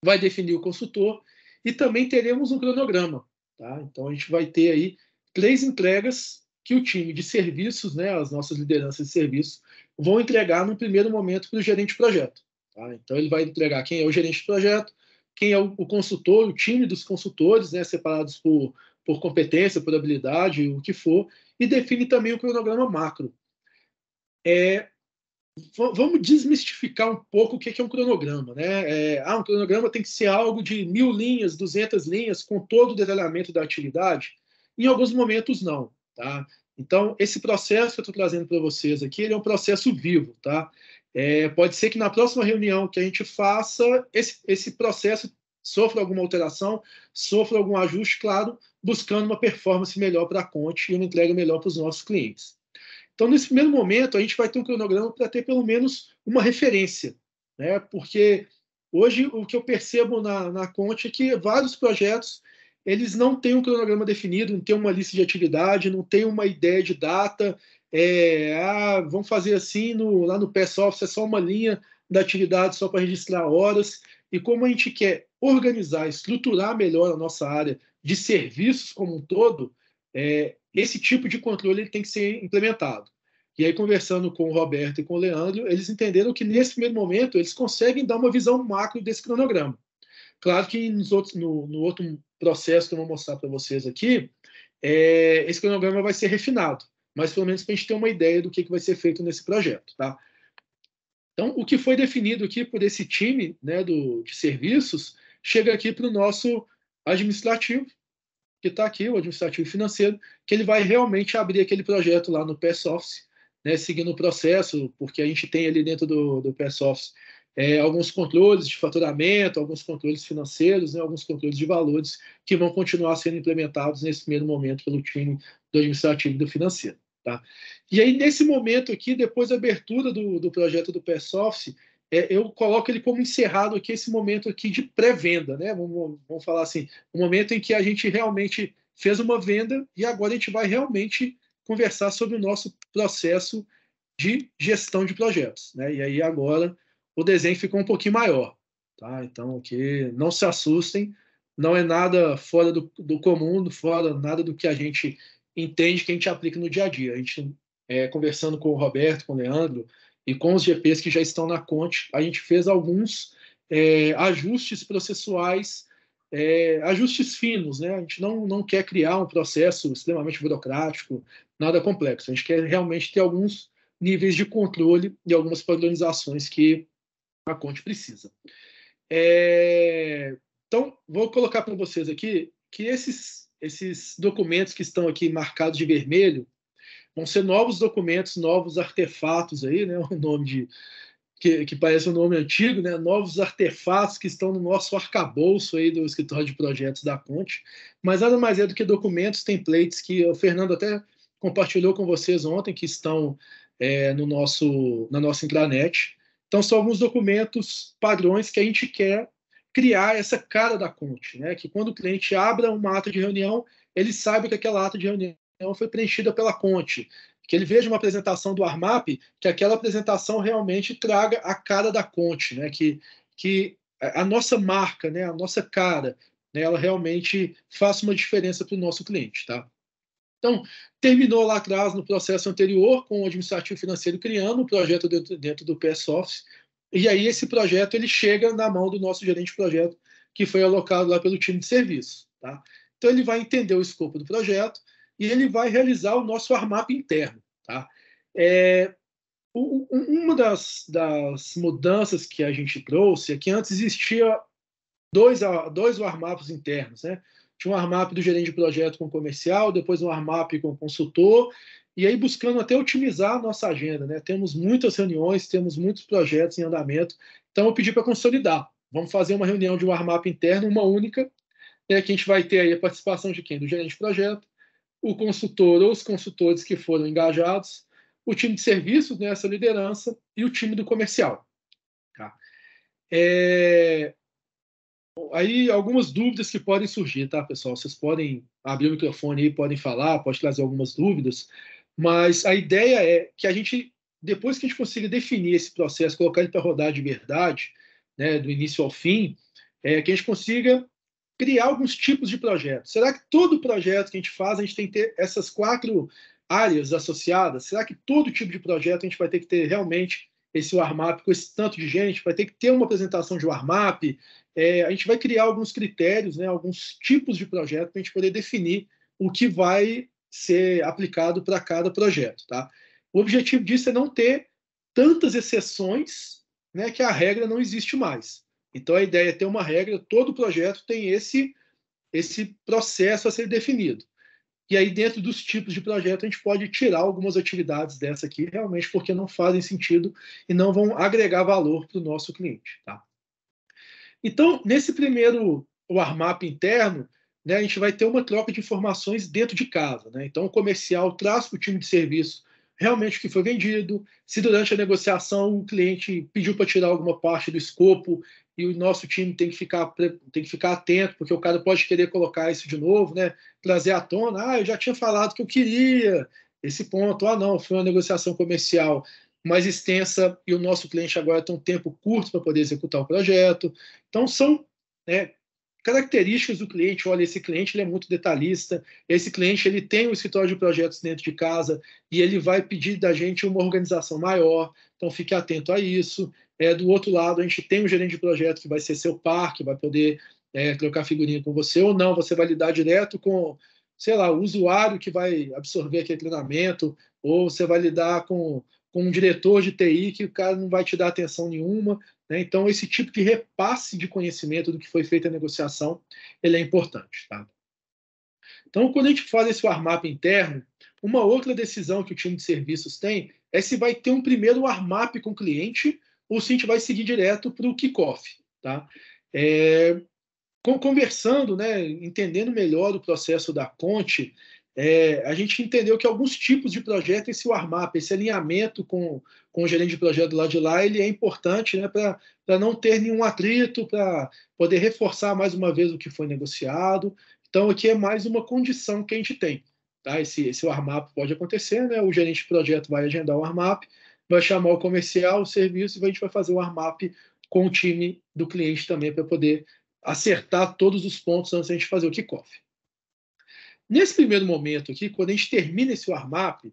Speaker 1: vai definir o consultor e também teremos um cronograma. Tá? Então, a gente vai ter aí 3 entregas que o time de serviços, né, as nossas lideranças de serviços, vão entregar no primeiro momento para o gerente de projeto. Tá? Então, ele vai entregar quem é o gerente de projeto, quem é o consultor, o time dos consultores, né, separados por competência, por habilidade, o que for, e define também o cronograma macro. Vamos desmistificar um pouco o que é um cronograma. Né? Um cronograma tem que ser algo de 1.000 linhas, 200 linhas, com todo o detalhamento da atividade. Em alguns momentos, não. Tá? Então, esse processo que eu estou trazendo para vocês aqui, ele é um processo vivo. Tá? Pode ser que na próxima reunião que a gente faça, esse processo sofra alguma alteração, sofra algum ajuste, claro, buscando uma performance melhor para a Conte e uma entrega melhor para os nossos clientes. Então, nesse primeiro momento, a gente vai ter um cronograma para ter pelo menos uma referência, né? Porque hoje o que eu percebo na Conte é que vários projetos eles não têm um cronograma definido, não têm uma lista de atividade, não têm uma ideia de data. Vamos fazer assim, lá no PSOFICE é só uma linha da atividade só para registrar horas. E como a gente quer organizar, estruturar melhor a nossa área de serviços como um todo, esse tipo de controle ele tem que ser implementado. E aí, conversando com o Roberto e com o Leandro, eles entenderam que, nesse primeiro momento, eles conseguem dar uma visão macro desse cronograma. Claro que no outro processo que eu vou mostrar para vocês aqui, esse cronograma vai ser refinado, mas pelo menos para a gente ter uma ideia do que vai ser feito nesse projeto. Tá? Então, o que foi definido aqui por esse time, né, de serviços chega aqui para o nosso administrativo, que está aqui, o administrativo financeiro, que ele vai realmente abrir aquele projeto lá no PSOFICE, né, seguindo o processo, porque a gente tem ali dentro do PSOFICE alguns controles de faturamento, alguns controles financeiros, né, alguns controles de valores que vão continuar sendo implementados nesse primeiro momento pelo time do administrativo e do financeiro. Tá? E aí, nesse momento aqui, depois da abertura do projeto do PSOFICE, eu coloco ele como encerrado aqui, esse momento aqui de pré-venda, né? Vamos falar assim, o momento em que a gente realmente fez uma venda e agora a gente vai realmente conversar sobre o nosso processo de gestão de projetos, né? E aí agora o desenho ficou um pouquinho maior, tá? Então, que não se assustem, não é nada fora do comum, fora nada do que a gente entende que a gente aplica no dia a dia. A gente, conversando com o Roberto, com o Leandro, e com os GPs que já estão na Conte, a gente fez alguns ajustes processuais, ajustes finos. Né? A gente não quer criar um processo extremamente burocrático, nada complexo. A gente quer realmente ter alguns níveis de controle e algumas padronizações que a Conte precisa. Então, vou colocar para vocês aqui que esses documentos que estão aqui marcados de vermelho, vão ser novos documentos, novos artefatos aí, né? Um nome que parece um nome antigo, né? Novos artefatos que estão no nosso arcabouço aí do escritório de projetos da Conte, mas nada mais é do que documentos, templates que o Fernando até compartilhou com vocês ontem, que estão na nossa intranet. Então, são alguns documentos padrões que a gente quer criar essa cara da Conte, né? Que quando o cliente abra uma ata de reunião, ele sabe que aquela ata de reunião foi preenchida pela Conte, que ele veja uma apresentação do Armap, que aquela apresentação realmente traga a cara da Conte, né? Que a nossa marca, né? A nossa cara, né? Ela realmente faça uma diferença para o nosso cliente, tá? Então, terminou lá atrás, no processo anterior, com o administrativo financeiro criando um projeto dentro do PSOFICE, e aí esse projeto ele chega na mão do nosso gerente de projeto, que foi alocado lá pelo time de serviço. Tá? Então, ele vai entender o escopo do projeto e ele vai realizar o nosso Armap interno. Tá? Uma das mudanças que a gente trouxe é que antes existia dois Armaps internos, né? Tinha um Armap do gerente de projeto com o comercial, depois um Armap com o consultor, e aí buscando até otimizar a nossa agenda, né? Temos muitas reuniões, temos muitos projetos em andamento, então eu pedi para consolidar. Vamos fazer uma reunião de um Armap interno, uma única, que a gente vai ter aí a participação de quem? Do gerente de projeto, o consultor ou os consultores que foram engajados, o time de serviços, né, essa liderança, e o time do comercial. Tá? Aí algumas dúvidas que podem surgir, tá, pessoal? Vocês podem abrir o microfone aí, podem falar, pode trazer algumas dúvidas, mas a ideia é que a gente, depois que a gente consiga definir esse processo, colocar ele para rodar de verdade, né, do início ao fim, que a gente consiga criar alguns tipos de projetos. Será que todo projeto que a gente faz, a gente tem que ter essas 4 áreas associadas? Será que todo tipo de projeto a gente vai ter que ter realmente esse warm-up com esse tanto de gente? Vai ter que ter uma apresentação de warm-up? A gente vai criar alguns critérios, né, alguns tipos de projeto para a gente poder definir o que vai ser aplicado para cada projeto. Tá? O objetivo disso é não ter tantas exceções, né, que a regra não existe mais. Então, a ideia é ter uma regra, todo projeto tem esse processo a ser definido. E aí, dentro dos tipos de projeto, a gente pode tirar algumas atividades dessa aqui, realmente, porque não fazem sentido e não vão agregar valor para o nosso cliente. Tá? Então, nesse primeiro warm-up interno, né, a gente vai ter uma troca de informações dentro de casa. Né? Então, o comercial traz para o time de serviço realmente o que foi vendido. Se durante a negociação o cliente pediu para tirar alguma parte do escopo e o nosso time tem que ficar atento, porque o cara pode querer colocar isso de novo, né? Trazer à tona, eu já tinha falado que eu queria esse ponto, não, foi uma negociação comercial mais extensa e o nosso cliente agora tem um tempo curto para poder executar o projeto. Então, são características do cliente. Olha, esse cliente ele é muito detalhista, esse cliente ele tem um escritório de projetos dentro de casa e ele vai pedir da gente uma organização maior, então fique atento a isso. Do outro lado, a gente tem um gerente de projeto que vai ser seu par, que vai poder trocar figurinha com você, ou não, você vai lidar direto com, sei lá, o usuário que vai absorver aquele treinamento, ou você vai lidar com um diretor de TI que o cara não vai te dar atenção nenhuma. Né? Então, esse tipo de repasse de conhecimento do que foi feita a negociação, ele é importante. Tá? Então, quando a gente faz esse warm-up interno, uma outra decisão que o time de serviços tem é se vai ter um primeiro warm-up com o cliente ou se a gente vai seguir direto para o kickoff. Tá? Conversando, né, entendendo melhor o processo da Conte, a gente entendeu que alguns tipos de projeto, esse warm-up, esse alinhamento com o gerente de projeto lá de lá, ele é importante, né, para não ter nenhum atrito, para poder reforçar mais uma vez o que foi negociado. Então, aqui é mais uma condição que a gente tem. Tá? Esse warm-up pode acontecer, né? O gerente de projeto vai agendar o warm-up, vai chamar o comercial, o serviço, e a gente vai fazer o warm-up com o time do cliente também para poder acertar todos os pontos antes de a gente fazer o kickoff. Nesse primeiro momento aqui, quando a gente termina esse warm-up,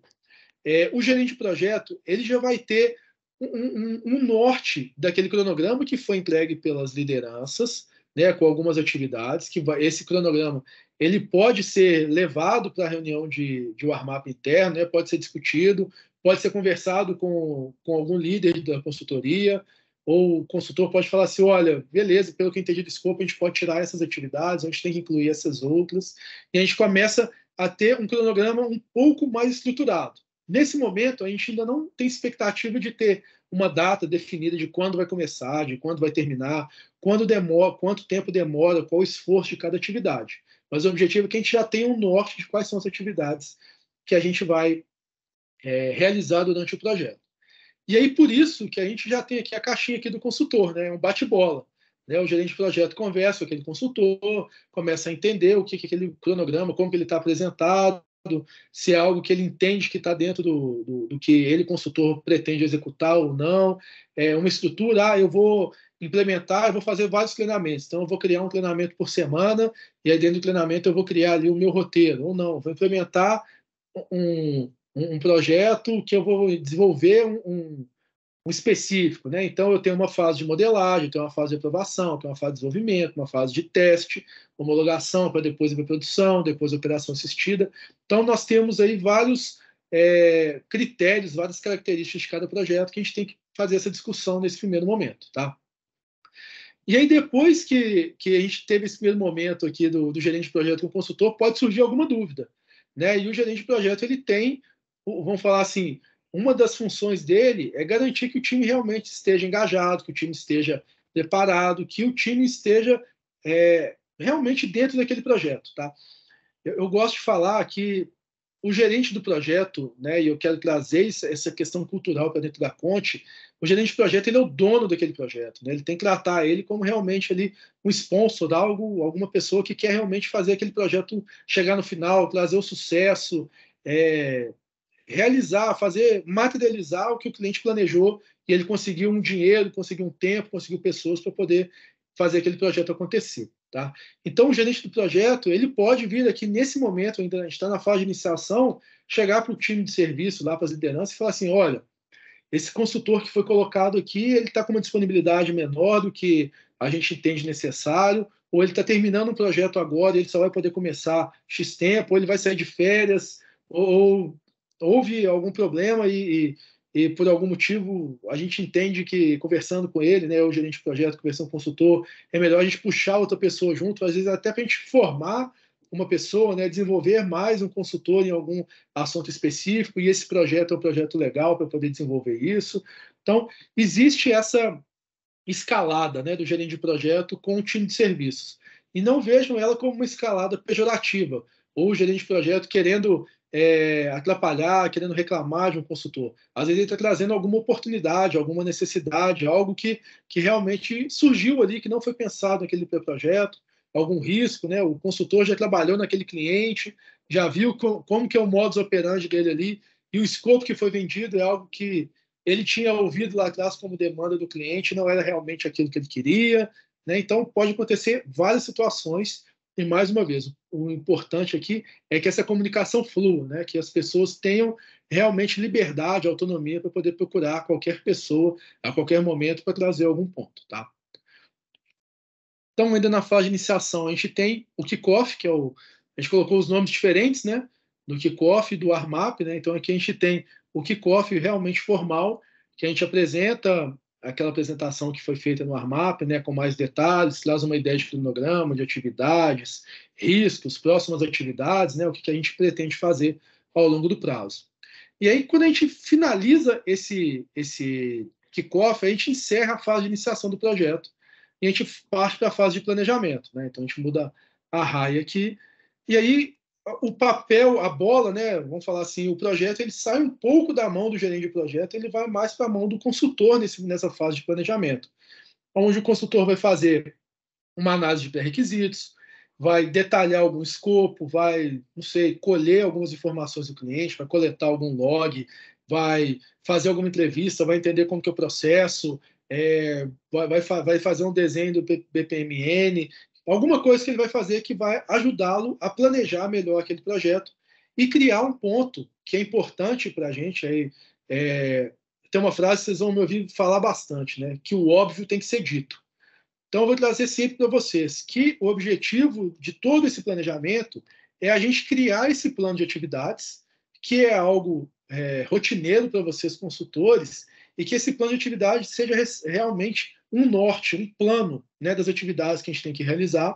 Speaker 1: o gerente de projeto ele já vai ter um norte daquele cronograma que foi entregue pelas lideranças, né, com algumas atividades, esse cronograma ele pode ser levado para a reunião de warm-up interno, né, pode ser discutido, pode ser conversado com algum líder da consultoria, ou o consultor pode falar assim, olha, beleza, pelo que eu entendi do escopo, a gente pode tirar essas atividades, a gente tem que incluir essas outras, e a gente começa a ter um cronograma um pouco mais estruturado. Nesse momento, a gente ainda não tem expectativa de ter uma data definida de quando vai começar, de quando vai terminar, quanto tempo demora, qual o esforço de cada atividade. Mas o objetivo é que a gente já tenha um norte de quais são as atividades que a gente vai realizar durante o projeto. E aí, por isso que a gente já tem aqui a caixinha aqui do consultor, né? Um bate-bola. Né? O gerente de projeto conversa com aquele consultor, começa a entender o que é aquele cronograma, como que ele está apresentado, se é algo que ele entende que está dentro do que ele, consultor, pretende executar ou não. Uma estrutura, eu vou implementar, eu vou fazer vários treinamentos. Então, eu vou criar um treinamento por semana, e aí dentro do treinamento eu vou criar ali o meu roteiro. Ou não, vou implementar um projeto que eu vou desenvolver um específico, né? Então, eu tenho uma fase de modelagem, tenho uma fase de aprovação, tenho uma fase de desenvolvimento, uma fase de teste, homologação para depois ir para produção, depois operação assistida. Então, nós temos aí vários critérios, várias características de cada projeto que a gente tem que fazer essa discussão nesse primeiro momento, tá? E aí, depois que a gente teve esse primeiro momento aqui do gerente de projeto com o consultor, pode surgir alguma dúvida, né? E o gerente de projeto, ele tem, vamos falar assim, uma das funções dele é garantir que o time realmente esteja engajado, que o time esteja preparado, que o time esteja realmente dentro daquele projeto. Tá? Eu gosto de falar que o gerente do projeto, né, e eu quero trazer essa questão cultural para dentro da Conte, o gerente de projeto ele é o dono daquele projeto, né? Ele tem que tratar ele como realmente ali um sponsor, alguma pessoa que quer realmente fazer aquele projeto chegar no final, trazer o sucesso, realizar, materializar o que o cliente planejou e ele conseguiu um dinheiro, conseguiu um tempo, conseguiu pessoas para poder fazer aquele projeto acontecer. Tá? Então, o gerente do projeto ele pode vir aqui nesse momento, ainda a gente está na fase de iniciação, chegar para o time de serviço, lá para as lideranças e falar assim, olha, esse consultor que foi colocado aqui, ele está com uma disponibilidade menor do que a gente entende necessário, ou ele está terminando um projeto agora e ele só vai poder começar X tempo, ou ele vai sair de férias, ou houve algum problema e por algum motivo a gente entende que conversando com ele, né, o gerente de projeto, conversando com o consultor, é melhor a gente puxar outra pessoa junto, às vezes até para a gente formar uma pessoa, né, desenvolver mais um consultor em algum assunto específico, e esse projeto é um projeto legal para poder desenvolver isso. Então, existe essa escalada, né, do gerente de projeto com o time de serviços. E não vejam ela como uma escalada pejorativa, ou o gerente de projeto querendo atrapalhar, querendo reclamar de um consultor. Às vezes ele está trazendo alguma oportunidade, alguma necessidade, algo que realmente surgiu ali, que não foi pensado naquele projeto, algum risco, né? O consultor já trabalhou naquele cliente, já viu como que é o modus operandi dele ali, e o escopo que foi vendido é algo que ele tinha ouvido lá atrás como demanda do cliente, não era realmente aquilo que ele queria, né? Então pode acontecer várias situações, e mais uma vez, o importante aqui é que essa comunicação flua, né? Que as pessoas tenham realmente liberdade, autonomia para poder procurar qualquer pessoa a qualquer momento para trazer algum ponto, tá? Então, ainda na fase de iniciação, a gente tem o kickoff, que é a gente colocou os nomes diferentes, né? Do kickoff e do warm-up, né? Então, aqui a gente tem o kickoff realmente formal, que a gente apresenta aquela apresentação que foi feita no warm-up, né? Com mais detalhes, traz uma ideia de cronograma, de atividades, riscos, próximas atividades, né? O que a gente pretende fazer ao longo do prazo. E aí, quando a gente finaliza esse kickoff, a gente encerra a fase de iniciação do projeto e a gente parte para a fase de planejamento, né? Então a gente muda a raia aqui e aí o papel, a bola, né? Vamos falar assim, o projeto ele sai um pouco da mão do gerente de projeto, ele vai mais para a mão do consultor nessa fase de planejamento, onde o consultor vai fazer uma análise de pré-requisitos, vai detalhar algum escopo, vai, não sei, colher algumas informações do cliente, vai coletar algum log, vai fazer alguma entrevista, vai entender como que é o processo, vai fazer um desenho do BPMN, alguma coisa que ele vai fazer que vai ajudá-lo a planejar melhor aquele projeto e criar um ponto que é importante para a gente. Tem uma frase que vocês vão me ouvir falar bastante, né? Que o óbvio tem que ser dito. Então, eu vou trazer sempre para vocês que o objetivo de todo esse planejamento é a gente criar esse plano de atividades, que é algo rotineiro para vocês, consultores, e que esse plano de atividade seja realmente um norte, um plano, né, das atividades que a gente tem que realizar,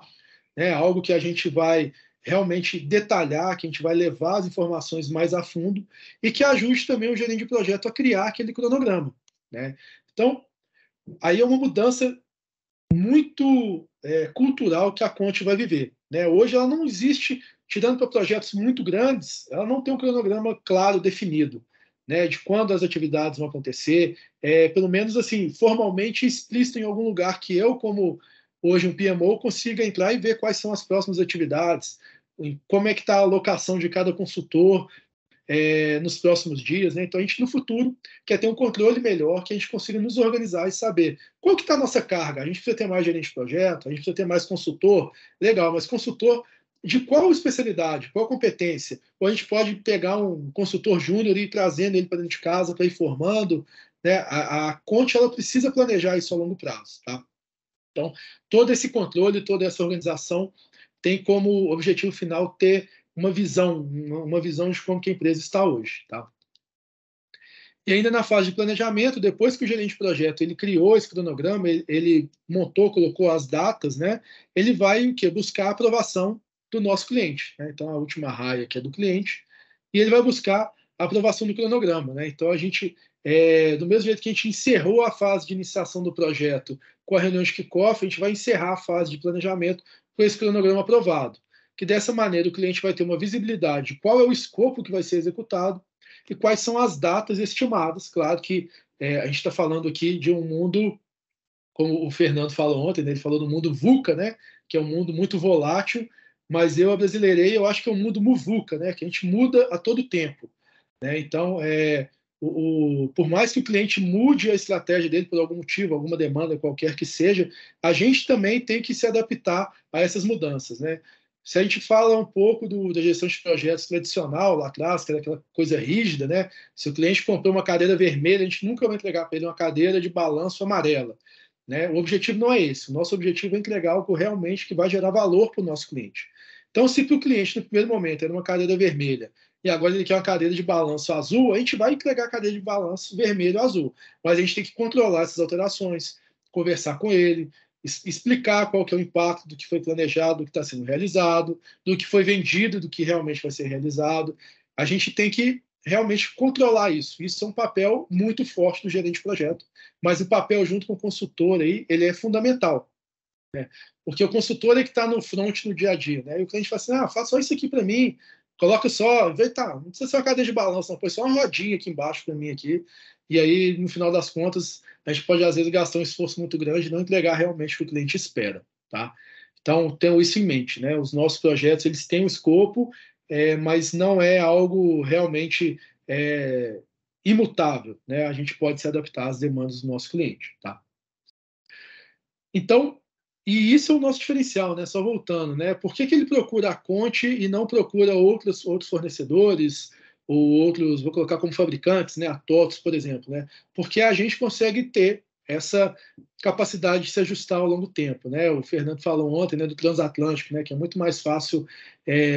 Speaker 1: né, algo que a gente vai realmente detalhar, que a gente vai levar as informações mais a fundo e que ajude também o gerente de projeto a criar aquele cronograma, né? Então, aí é uma mudança muito cultural que a Conte vai viver, né? Hoje ela não existe, tirando para projetos muito grandes, ela não tem um cronograma claro, definido, né? De quando as atividades vão acontecer, pelo menos assim, formalmente explícito em algum lugar que eu, como hoje um PMO, consiga entrar e ver quais são as próximas atividades, como é que está a alocação de cada consultor, nos próximos dias, né? Então a gente no futuro quer ter um controle melhor, que a gente consiga nos organizar e saber qual que está a nossa carga. A gente precisa ter mais gerente de projeto, a gente precisa ter mais consultor, legal, mas consultor de qual especialidade, qual competência? Ou a gente pode pegar um consultor júnior e ir trazendo ele para dentro de casa para ir formando, né? A Conte ela precisa planejar isso a longo prazo, tá? Então todo esse controle, toda essa organização tem como objetivo final ter uma visão de como que a empresa está hoje. Tá? E ainda na fase de planejamento, depois que o gerente de projeto ele criou esse cronograma, ele montou, colocou as datas, né, ele vai o quê? Buscar a aprovação do nosso cliente. Né? Então, a última raia aqui é do cliente, e ele vai buscar a aprovação do cronograma. Né? Então, a gente, do mesmo jeito que a gente encerrou a fase de iniciação do projeto com a reunião de kickoff, a gente vai encerrar a fase de planejamento com esse cronograma aprovado. que dessa maneira o cliente vai ter uma visibilidade de qual é o escopo que vai ser executado e quais são as datas estimadas. Claro que a gente está falando aqui de um mundo, como o Fernando falou ontem, né, ele falou do mundo VUCA, né, que é um mundo muito volátil, mas eu abrasileirei, eu acho que é um mundo MUVUCA, né, que a gente muda a todo tempo. Né? Então, por mais que o cliente mude a estratégia dele por algum motivo, alguma demanda qualquer que seja, a gente também tem que se adaptar a essas mudanças. Né? Se a gente fala um pouco da gestão de projetos tradicional lá atrás, que era aquela coisa rígida, né? Se o cliente comprou uma cadeira vermelha, a gente nunca vai entregar para ele uma cadeira de balanço amarela. Né? O objetivo não é esse. O nosso objetivo é entregar algo realmente que vai gerar valor para o nosso cliente. Então, se para o cliente, no primeiro momento, era uma cadeira vermelha, e agora ele quer uma cadeira de balanço azul, a gente vai entregar a cadeira de balanço vermelho ou azul. Mas a gente tem que controlar essas alterações, conversar com ele, explicar qual que é o impacto do que foi planejado, do que está sendo realizado, do que foi vendido, do que realmente vai ser realizado. A gente tem que realmente controlar isso. Isso é um papel muito forte do gerente de projeto, mas o papel junto com o consultor aí, ele é fundamental. Né? Porque o consultor é que está no front no dia a dia. Né? E o cliente fala assim, faça só isso aqui para mim, coloca só, tá, não precisa ser uma cadeia de balanço, não, põe só uma rodinha aqui embaixo para mim aqui, e aí, no final das contas, a gente pode, às vezes, gastar um esforço muito grande e não entregar realmente o que o cliente espera. Tá? Então, tenham isso em mente. Né? Os nossos projetos, eles têm um escopo, mas não é algo realmente imutável. Né? A gente pode se adaptar às demandas do nosso cliente. Tá? Então, e isso é o nosso diferencial, né? Só voltando, né? Por que ele procura a Conte e não procura outros fornecedores ou outros, vou colocar como fabricantes, né? A TOTS, por exemplo, né? Porque a gente consegue ter essa capacidade de se ajustar ao longo do tempo, né? O Fernando falou ontem, né, do transatlântico, né? Que é muito mais fácil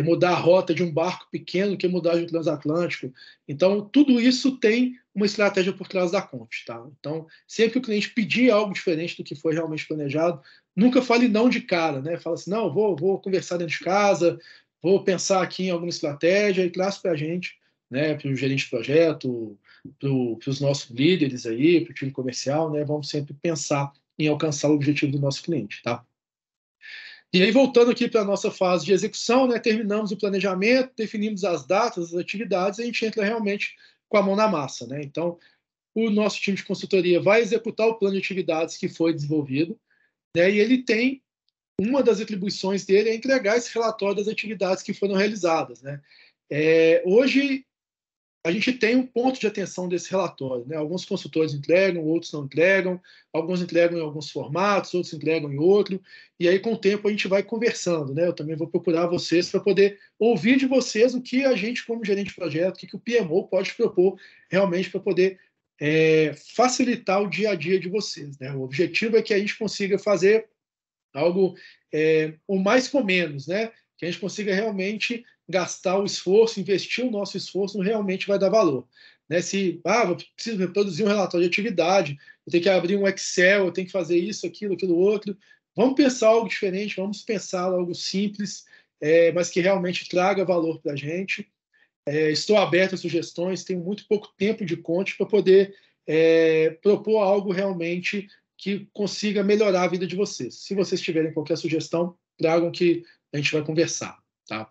Speaker 1: mudar a rota de um barco pequeno que mudar de um transatlântico. Então, tudo isso tem uma estratégia por trás da Conte, tá? Então, sempre que o cliente pedir algo diferente do que foi realmente planejado, nunca fale não de cara, né? Fala assim, não, vou conversar dentro de casa, vou pensar aqui em alguma estratégia e traz para a gente, né? Para o gerente de projeto, para os nossos líderes aí, para o time comercial, né? Vamos sempre pensar em alcançar o objetivo do nosso cliente, tá? E aí, voltando aqui para a nossa fase de execução, né, terminamos o planejamento, definimos as datas, as atividades, a gente entra realmente com a mão na massa. Né? Então, o nosso time de consultoria vai executar o plano de atividades que foi desenvolvido, né, e ele tem, uma das atribuições dele é entregar esse relatório das atividades que foram realizadas. Né? Hoje, a gente tem um ponto de atenção desse relatório. Né? Alguns consultores entregam, outros não entregam, alguns entregam em alguns formatos, outros entregam em outro, e aí com o tempo a gente vai conversando. Né? Eu também vou procurar vocês para poder ouvir de vocês o que a gente, como gerente de projeto, o que o PMO pode propor realmente para poder facilitar o dia a dia de vocês. Né? O objetivo é que a gente consiga fazer algo o mais com menos, né? Que a gente consiga realmente gastar o esforço, investir o nosso esforço, realmente vai dar valor. Né? Se eu preciso reproduzir um relatório de atividade, eu tenho que abrir um Excel, eu tenho que fazer isso, aquilo outro. Vamos pensar algo diferente, vamos pensar algo simples, mas que realmente traga valor para a gente. Estou aberto a sugestões, tenho muito pouco tempo de conte para poder propor algo realmente que consiga melhorar a vida de vocês. Se vocês tiverem qualquer sugestão, tragam que a gente vai conversar. Tá?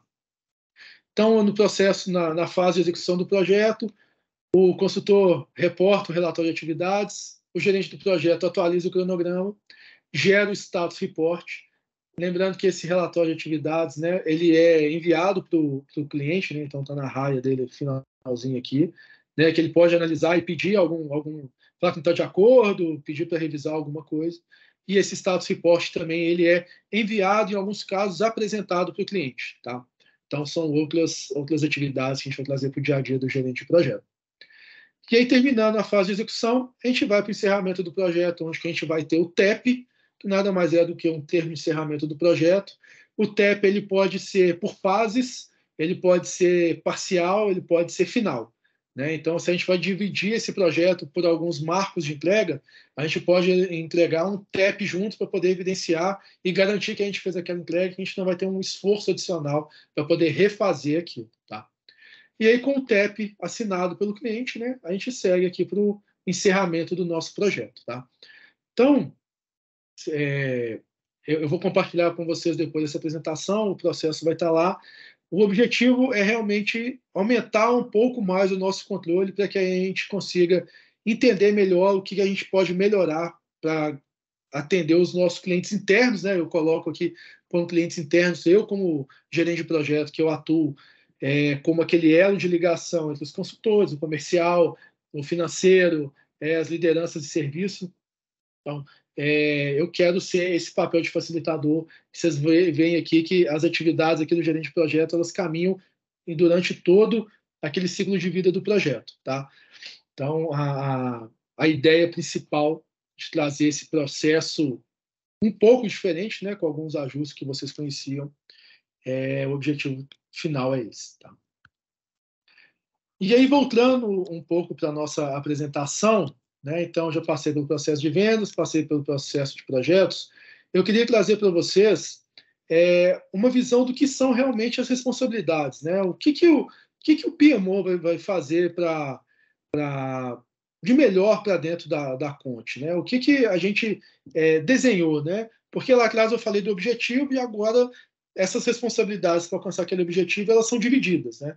Speaker 1: Então, no processo, na fase de execução do projeto, o consultor reporta o relatório de atividades, o gerente do projeto atualiza o cronograma, gera o status report. Lembrando que esse relatório de atividades, né, ele é enviado para o cliente, né, então está na raia dele, finalzinho aqui, né, que ele pode analisar e pedir falar que não está de acordo, pedir para revisar alguma coisa. E esse status report também ele é enviado, em alguns casos, apresentado para o cliente. Tá? Então, são outras atividades que a gente vai trazer para o dia a dia do gerente de projeto. E aí, terminando a fase de execução, a gente vai para o encerramento do projeto, onde a gente vai ter o TEP, que nada mais é do que um termo de encerramento do projeto. O TEP ele pode ser por fases, ele pode ser parcial, ele pode ser final. Né? Então, se a gente vai dividir esse projeto por alguns marcos de entrega, a gente pode entregar um TEP junto para poder evidenciar e garantir que a gente fez aquela entrega, que a gente não vai ter um esforço adicional para poder refazer aquilo. Tá? E aí, com o TEP assinado pelo cliente, né, a gente segue aqui para o encerramento do nosso projeto. Tá? Então, eu vou compartilhar com vocês depois dessa apresentação, o processo vai estar lá. O objetivo é realmente aumentar um pouco mais o nosso controle para que a gente consiga entender melhor o que a gente pode melhorar para atender os nossos clientes internos, né? Eu coloco aqui como clientes internos, eu como gerente de projeto, que eu atuo como aquele elo de ligação entre os consultores, o comercial, o financeiro, as lideranças de serviço. Então, eu quero ser esse papel de facilitador. Vocês veem aqui que as atividades aqui do gerente de projeto, elas caminham durante todo aquele ciclo de vida do projeto, tá? Então, a ideia principal de trazer esse processo um pouco diferente, né, com alguns ajustes que vocês conheciam, o objetivo final é esse, tá? E aí, voltando um pouco para a nossa apresentação, né, então já passei pelo processo de vendas, passei pelo processo de projetos, eu queria trazer para vocês uma visão do que são realmente as responsabilidades, né? O que o PMO vai fazer de melhor para dentro da Conte, né? O que a gente desenhou, né? Porque lá atrás eu falei do objetivo e agora essas responsabilidades para alcançar aquele objetivo, elas são divididas, né?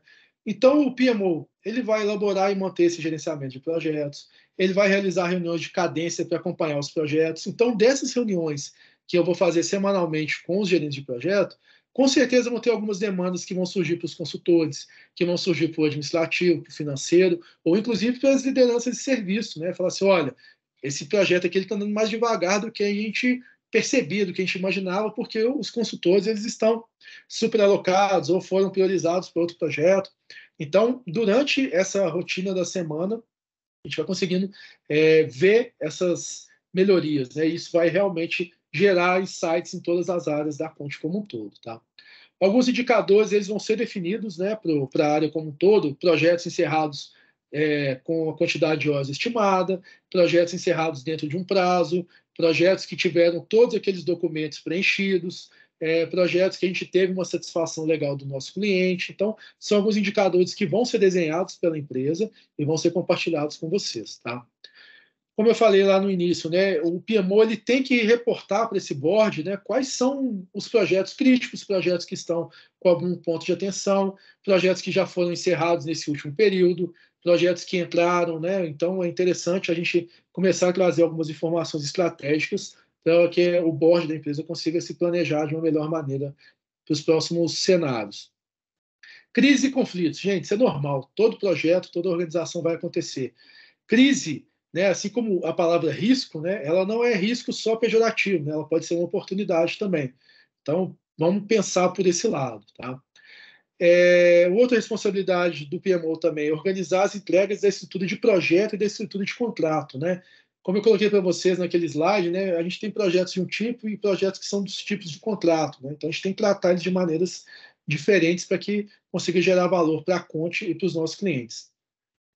Speaker 1: Então, o PMO, ele vai elaborar e manter esse gerenciamento de projetos, ele vai realizar reuniões de cadência para acompanhar os projetos. Então, dessas reuniões que eu vou fazer semanalmente com os gerentes de projeto, com certeza vão ter algumas demandas que vão surgir para os consultores, que vão surgir para o administrativo, para o financeiro, ou inclusive para as lideranças de serviço, né? Falar assim, olha, esse projeto aqui está andando mais devagar do que a gente percebia, do que a gente imaginava, porque os consultores eles estão superalocados ou foram priorizados para outro projeto. Então, durante essa rotina da semana, a gente vai conseguindo ver essas melhorias, né? Isso vai realmente gerar insights em todas as áreas da Conte como um todo, tá? Alguns indicadores eles vão ser definidos, né, para a área como um todo, projetos encerrados com a quantidade de horas estimada, projetos encerrados dentro de um prazo, projetos que tiveram todos aqueles documentos preenchidos, projetos que a gente teve uma satisfação legal do nosso cliente. Então, são alguns indicadores que vão ser desenhados pela empresa e vão ser compartilhados com vocês, tá? Como eu falei lá no início, né, o PMO ele tem que reportar para esse board, né, quais são os projetos críticos, projetos que estão com algum ponto de atenção, projetos que já foram encerrados nesse último período, projetos que entraram, né? Então é interessante a gente começar a trazer algumas informações estratégicas para que o board da empresa consiga se planejar de uma melhor maneira para os próximos cenários. Crise e conflitos, gente, isso é normal. Todo projeto, toda organização vai acontecer. Crise, né, assim como a palavra risco, né, ela não é risco só pejorativo, né, ela pode ser uma oportunidade também. Então, vamos pensar por esse lado. Tá? Outra responsabilidade do PMO também é organizar as entregas da estrutura de projeto e da estrutura de contrato. Né? Como eu coloquei para vocês naquele slide, né, a gente tem projetos de um tipo e projetos que são dos tipos de contrato. Né? Então, a gente tem que tratar eles de maneiras diferentes para que consiga gerar valor para a Conte e para os nossos clientes.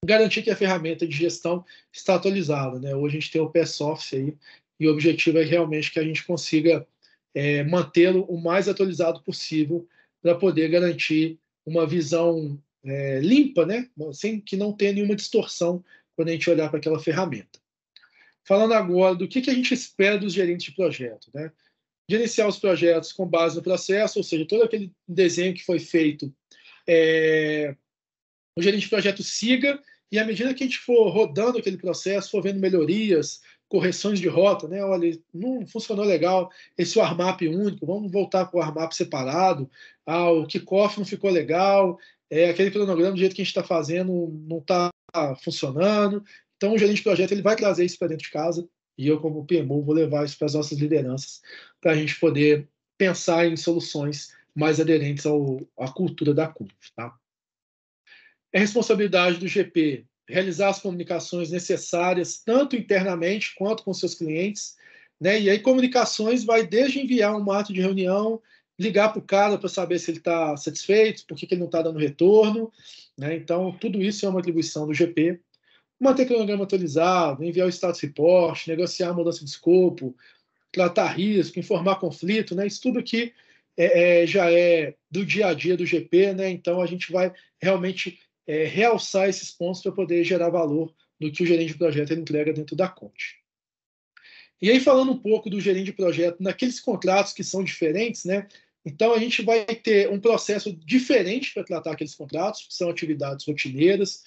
Speaker 1: Garantir que a ferramenta de gestão está atualizada. Né? Hoje a gente tem o PSOffice aí, e o objetivo é realmente que a gente consiga mantê-lo o mais atualizado possível para poder garantir uma visão limpa, né? Sem que não tenha nenhuma distorção quando a gente olhar para aquela ferramenta. Falando agora do que a gente espera dos gerentes de projeto. Né? Gerenciar os projetos com base no processo, ou seja, todo aquele desenho que foi feito, o gerente de projeto siga, e à medida que a gente for rodando aquele processo, for vendo melhorias, correções de rota, né? Olha, não funcionou legal esse warm-up único, vamos voltar para o warm-up separado, o kickoff não ficou legal, aquele cronograma do jeito que a gente está fazendo não está funcionando. Então, o gerente de projeto ele vai trazer isso para dentro de casa, e eu, como PMO, vou levar isso para as nossas lideranças, para a gente poder pensar em soluções mais aderentes à cultura da CUNF. Tá? É responsabilidade do GP realizar as comunicações necessárias, tanto internamente quanto com seus clientes. Né? E aí, comunicações vai desde enviar um ato de reunião, ligar para o cara para saber se ele está satisfeito, por que ele não está dando retorno. Né? Então, tudo isso é uma atribuição do GP. Manter cronograma atualizado, enviar o status report, negociar a mudança de escopo, tratar risco, informar conflito, né? Isso tudo aqui já é do dia a dia do GP, né? Então a gente vai realmente realçar esses pontos para poder gerar valor no que o gerente de projeto entrega dentro da Conte. E aí, falando um pouco do gerente de projeto, naqueles contratos que são diferentes, né? Então, a gente vai ter um processo diferente para tratar aqueles contratos, que são atividades rotineiras.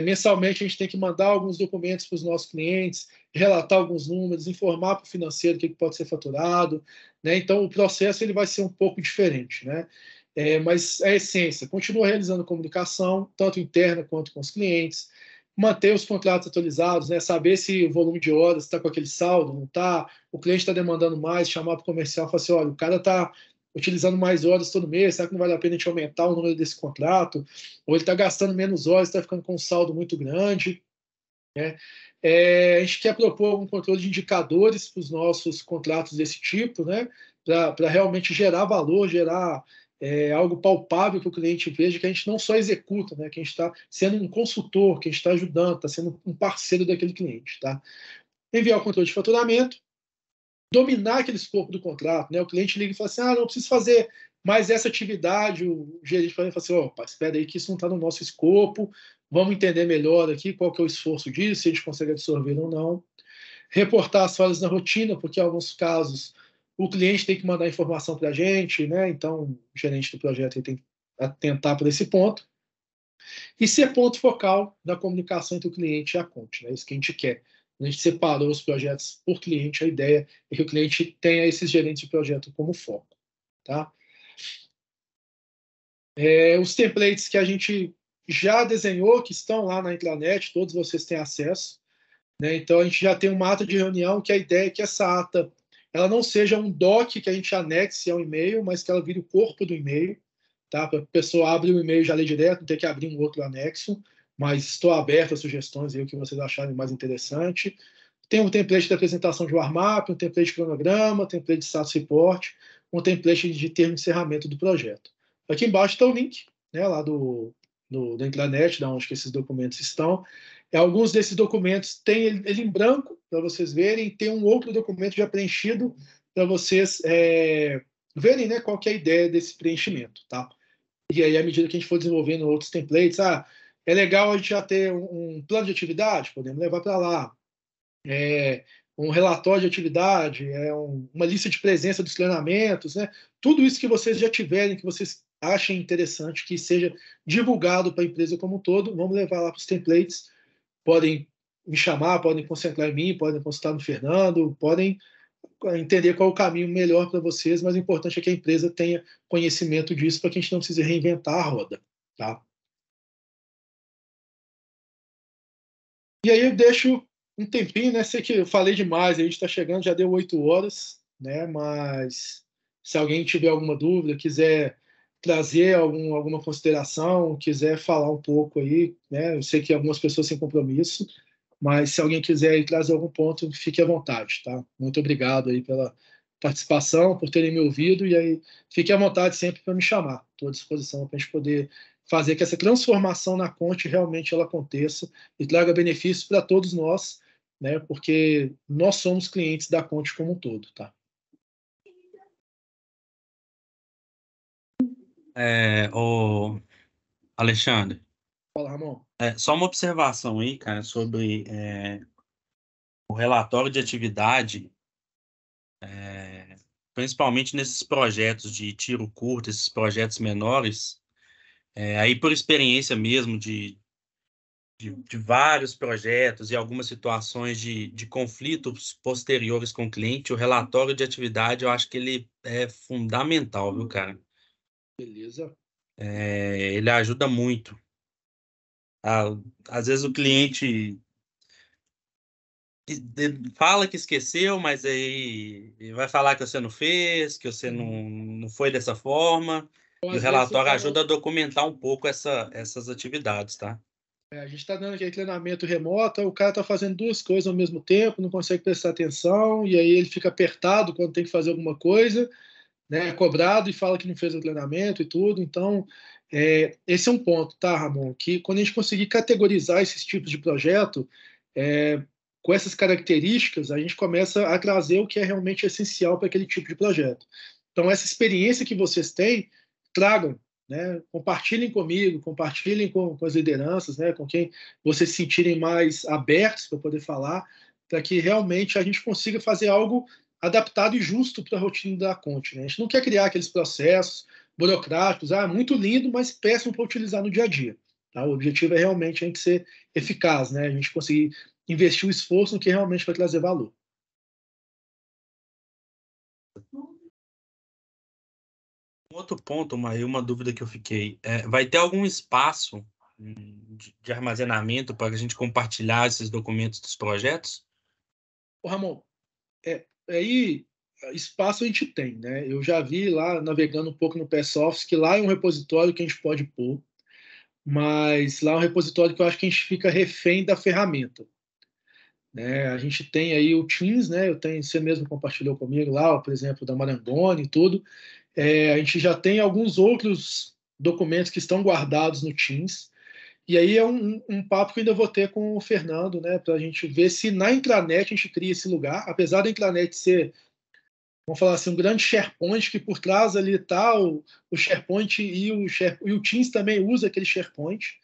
Speaker 1: Mensalmente, a gente tem que mandar alguns documentos para os nossos clientes, relatar alguns números, informar para o financeiro o que pode ser faturado, né? Então, o processo ele vai ser um pouco diferente, né? Mas a essência, continua realizando comunicação, tanto interna quanto com os clientes, manter os contratos atualizados, né? Saber se o volume de horas está com aquele saldo, não está, o cliente está demandando mais, chamar para o comercial e falar assim, olha, o cara está utilizando mais horas todo mês, será que não vale a pena a gente aumentar o número desse contrato? Ou ele está gastando menos horas, está ficando com um saldo muito grande, né? A gente quer propor um controle de indicadores para os nossos contratos desse tipo, né? Para realmente gerar valor, gerar algo palpável que o cliente veja, que a gente não só executa, né? Que a gente está sendo um consultor, que a gente está ajudando, está sendo um parceiro daquele cliente. Tá? Enviar o controle de faturamento, dominar aquele escopo do contrato. Né? O cliente liga e fala assim, não preciso fazer mais essa atividade. O gerente fala assim, opa, espera aí que isso não está no nosso escopo, vamos entender melhor aqui qual que é o esforço disso, se a gente consegue absorver ou não. Reportar as falhas na rotina, porque em alguns casos o cliente tem que mandar informação para a gente, né? Então o gerente do projeto tem que atentar para esse ponto. E ser ponto focal da comunicação entre o cliente e a Conte. É isso que a gente quer. A gente separou os projetos por cliente, a ideia é que o cliente tenha esses gerentes de projeto como foco. Tá? Os templates que a gente já desenhou, que estão lá na intranet, todos vocês têm acesso. Né? Então, a gente já tem uma ata de reunião, que a ideia é que essa ata ela não seja um doc que a gente anexe ao e-mail, mas que ela vire o corpo do e-mail. Tá? Para a pessoa abrir o e-mail e já ler direto, não ter que abrir um outro anexo. Mas estou aberto a sugestões aí, o que vocês acharem mais interessante. Tem um template de apresentação de warm-up, um template de cronograma, um template de status report, um template de termo de encerramento do projeto. Aqui embaixo está o link, né, lá da intranet, da onde que esses documentos estão. Alguns desses documentos tem ele em branco, para vocês verem, e tem um outro documento já preenchido para vocês verem, né, qual que é a ideia desse preenchimento. Tá? E aí, à medida que a gente for desenvolvendo outros templates, é legal a gente já ter um plano de atividade, podemos levar para lá. Um relatório de atividade, uma lista de presença dos treinamentos, né? Tudo isso que vocês já tiverem, que vocês achem interessante, que seja divulgado para a empresa como um todo, vamos levar lá para os templates. Podem me chamar, podem concentrar em mim, podem consultar no Fernando, podem entender qual é o caminho melhor para vocês, mas o importante é que a empresa tenha conhecimento disso para que a gente não precise reinventar a roda. Tá? E aí eu deixo um tempinho, né? Sei que eu falei demais, a gente está chegando, já deu 8 horas, né? Mas se alguém tiver alguma dúvida, quiser trazer alguma consideração, quiser falar um pouco aí, né? Eu sei que algumas pessoas têm compromisso, mas se alguém quiser aí trazer algum ponto, fique à vontade, tá? Muito obrigado aí pela participação, por terem me ouvido, e aí fique à vontade sempre para me chamar. Estou à disposição para a gente poder fazer que essa transformação na Conte realmente ela aconteça e traga benefícios para todos nós, né? Porque nós somos clientes da Conte como um todo, tá?
Speaker 3: O Alexandre,
Speaker 1: Fala, Ramon.
Speaker 3: só uma observação aí, cara, sobre o relatório de atividade, principalmente nesses projetos de tiro curto, esses projetos menores, aí por experiência mesmo de vários projetos e algumas situações de conflitos posteriores com o cliente, o relatório de atividade eu acho que ele é fundamental, viu, cara?
Speaker 1: Beleza.
Speaker 3: Ele ajuda muito. Ah, às vezes o cliente fala que esqueceu, mas aí vai falar que você não fez, que você não foi dessa forma.
Speaker 1: Então,
Speaker 3: E o
Speaker 1: às vezes,
Speaker 3: relatório ajuda a documentar um pouco essas atividades, tá?
Speaker 1: a gente está dando aquele treinamento remoto, o cara está fazendo duas coisas ao mesmo tempo, não consegue prestar atenção, e aí ele fica apertado quando tem que fazer alguma coisa, né? É cobrado e fala que não fez o treinamento e tudo. Então, esse é um ponto, tá, Ramon? Que quando a gente conseguir categorizar esses tipos de projeto, com essas características, a gente começa a trazer o que é realmente essencial para aquele tipo de projeto. Então, essa experiência que vocês têm, tragam, né? Compartilhem comigo, compartilhem com as lideranças, né? Com quem vocês se sentirem mais abertos para poder falar, para que realmente a gente consiga fazer algo adaptado e justo para a rotina da Conte, né? A gente não quer criar aqueles processos burocráticos, muito lindo, mas péssimo para utilizar no dia a dia. Tá? O objetivo é realmente a gente ser eficaz, né? A gente conseguir investir o esforço no que realmente vai trazer valor.
Speaker 3: Um outro ponto, uma dúvida que eu fiquei, vai ter algum espaço de armazenamento para a gente compartilhar esses documentos dos projetos?
Speaker 1: Ô, Ramon, aí espaço a gente tem, né? Eu já vi lá, navegando um pouco no PS Office, que lá é um repositório que a gente pode pôr, mas lá é um repositório que eu acho que a gente fica refém da ferramenta. Né? A gente tem aí o Teams, né? Você mesmo compartilhou comigo lá, por exemplo, da Marangoni e tudo. A gente já tem alguns outros documentos que estão guardados no Teams. E aí é um papo que eu ainda vou ter com o Fernando, né? Para a gente ver se na intranet a gente cria esse lugar, apesar da intranet ser, vamos falar assim, um grande SharePoint, que por trás ali está o SharePoint e o Teams também usa aquele SharePoint.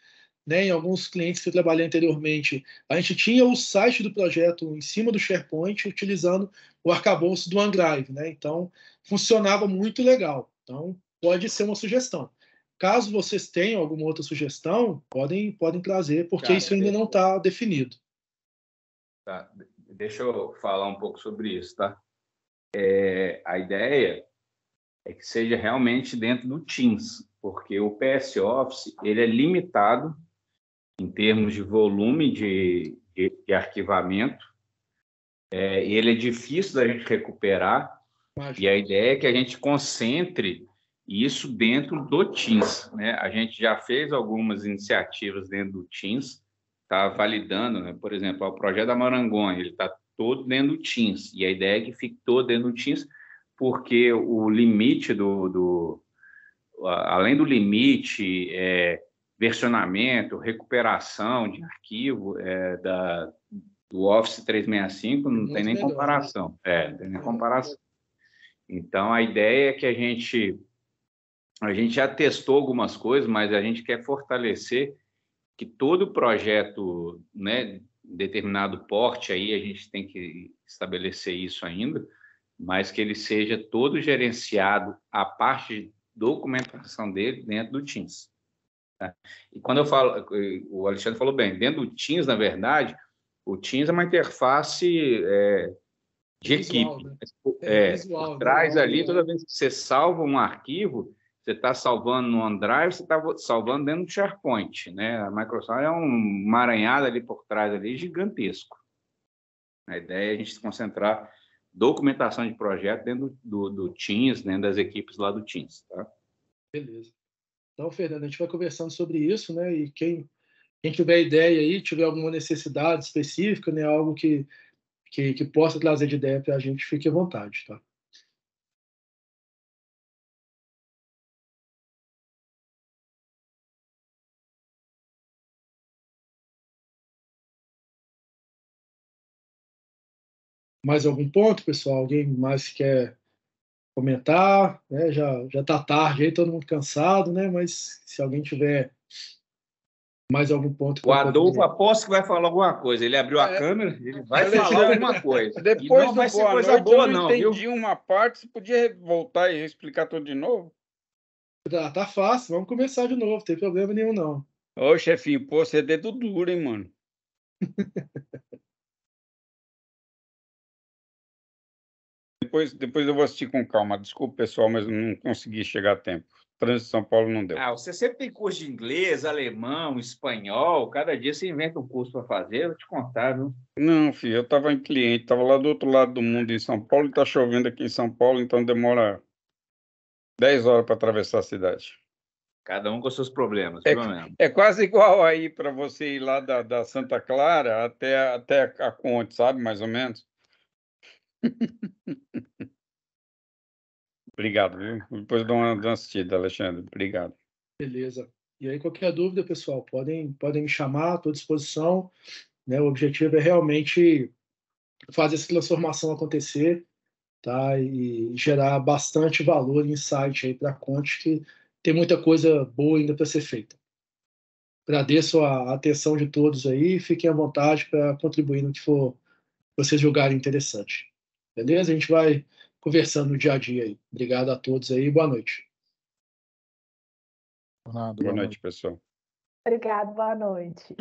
Speaker 1: Né, em alguns clientes que eu trabalhei anteriormente, a gente tinha o site do projeto em cima do SharePoint, utilizando o arcabouço do OneDrive. Né? Então, funcionava muito legal. Então, pode ser uma sugestão. Caso vocês tenham alguma outra sugestão, podem trazer, porque
Speaker 4: Cara,
Speaker 1: isso ainda não está definido.
Speaker 4: Tá, deixa eu falar um pouco sobre isso, tá? A ideia é que seja realmente dentro do Teams, porque o PS Office ele é limitado em termos de volume de arquivamento, e ele é difícil da gente recuperar, e a ideia é que a gente concentre isso dentro do Teams, né? A gente já fez algumas iniciativas dentro do Teams, está validando, né? Por exemplo, o projeto da Marangoni, ele está todo dentro do Teams, e a ideia é que fique todo dentro do Teams, porque o limite além do limite, versionamento, recuperação de arquivo do Office 365 não tem nem comparação. Não tem nem comparação. Então, a ideia é que a gente já testou algumas coisas, mas a gente quer fortalecer que todo projeto, né, determinado porte, aí a gente tem que estabelecer isso ainda, mas que ele seja todo gerenciado, a parte de documentação dele dentro do Teams. Tá? E quando eu falo, o Alexandre falou bem, dentro do Teams, na verdade, o Teams é uma interface de
Speaker 1: visual,
Speaker 4: equipe.
Speaker 1: Né? Visual,
Speaker 4: por trás ali, toda vez que você salva um arquivo, você está salvando no OneDrive, você está salvando dentro do SharePoint. Né? A Microsoft é um emaranhado ali por trás, ali, gigantesco. A ideia é a gente se concentrar documentação de projeto dentro do Teams, dentro das equipes lá do Teams. Tá?
Speaker 1: Beleza. Então, Fernando, a gente vai conversando sobre isso, né? E quem tiver ideia aí, tiver alguma necessidade específica, né? Algo que possa trazer de ideia para a gente, fique à vontade, tá? Mais algum ponto, pessoal? Alguém mais quer comentar? Né? Já está tarde aí, todo mundo cansado, né? Mas se alguém tiver mais algum ponto
Speaker 4: O Adolfo aposto que vai falar alguma coisa. Ele abriu a câmera, ele vai falar alguma coisa.
Speaker 5: Depois
Speaker 4: e não vai ser
Speaker 5: boa
Speaker 4: coisa
Speaker 5: noite,
Speaker 4: boa,
Speaker 5: eu não
Speaker 4: não, viu?
Speaker 5: entendi uma parte. Você podia voltar e explicar tudo de novo?
Speaker 1: Tá fácil, vamos começar de novo, não tem problema nenhum, não.
Speaker 5: Ô, chefinho, pô, você é dedo duro, hein, mano? Depois eu vou assistir com calma. Desculpa, pessoal, mas não consegui chegar a tempo. Trânsito de São Paulo não deu.
Speaker 4: Você sempre tem curso de inglês, alemão, espanhol. Cada dia você inventa um curso para fazer, eu vou te contar, viu?
Speaker 5: Não, filho, eu estava em cliente, estava lá do outro lado do mundo, em São Paulo, e está chovendo aqui em São Paulo, então demora 10 horas para atravessar a cidade.
Speaker 4: Cada um com seus problemas, pelo menos.
Speaker 5: É quase igual aí para você ir lá da Santa Clara até a Conte, sabe, mais ou menos? Obrigado, viu? Depois eu dou uma assistida, Alexandre. Obrigado.
Speaker 1: Beleza. E aí, qualquer dúvida, pessoal, podem me chamar, estou à disposição. Né? O objetivo é realmente fazer essa transformação acontecer, tá? E gerar bastante valor e insight aí para a Conte, que tem muita coisa boa ainda para ser feita. Agradeço a atenção de todos aí, fiquem à vontade para contribuir no que for vocês julgarem interessante. Beleza? A gente vai conversando no dia a dia aí. Obrigado a todos aí. Boa noite.
Speaker 2: Fernando,
Speaker 5: Boa noite, pessoal.
Speaker 6: Obrigado, boa noite.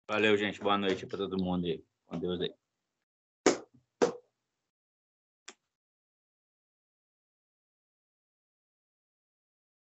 Speaker 4: Valeu, gente. Boa noite para todo mundo aí. Com Deus aí.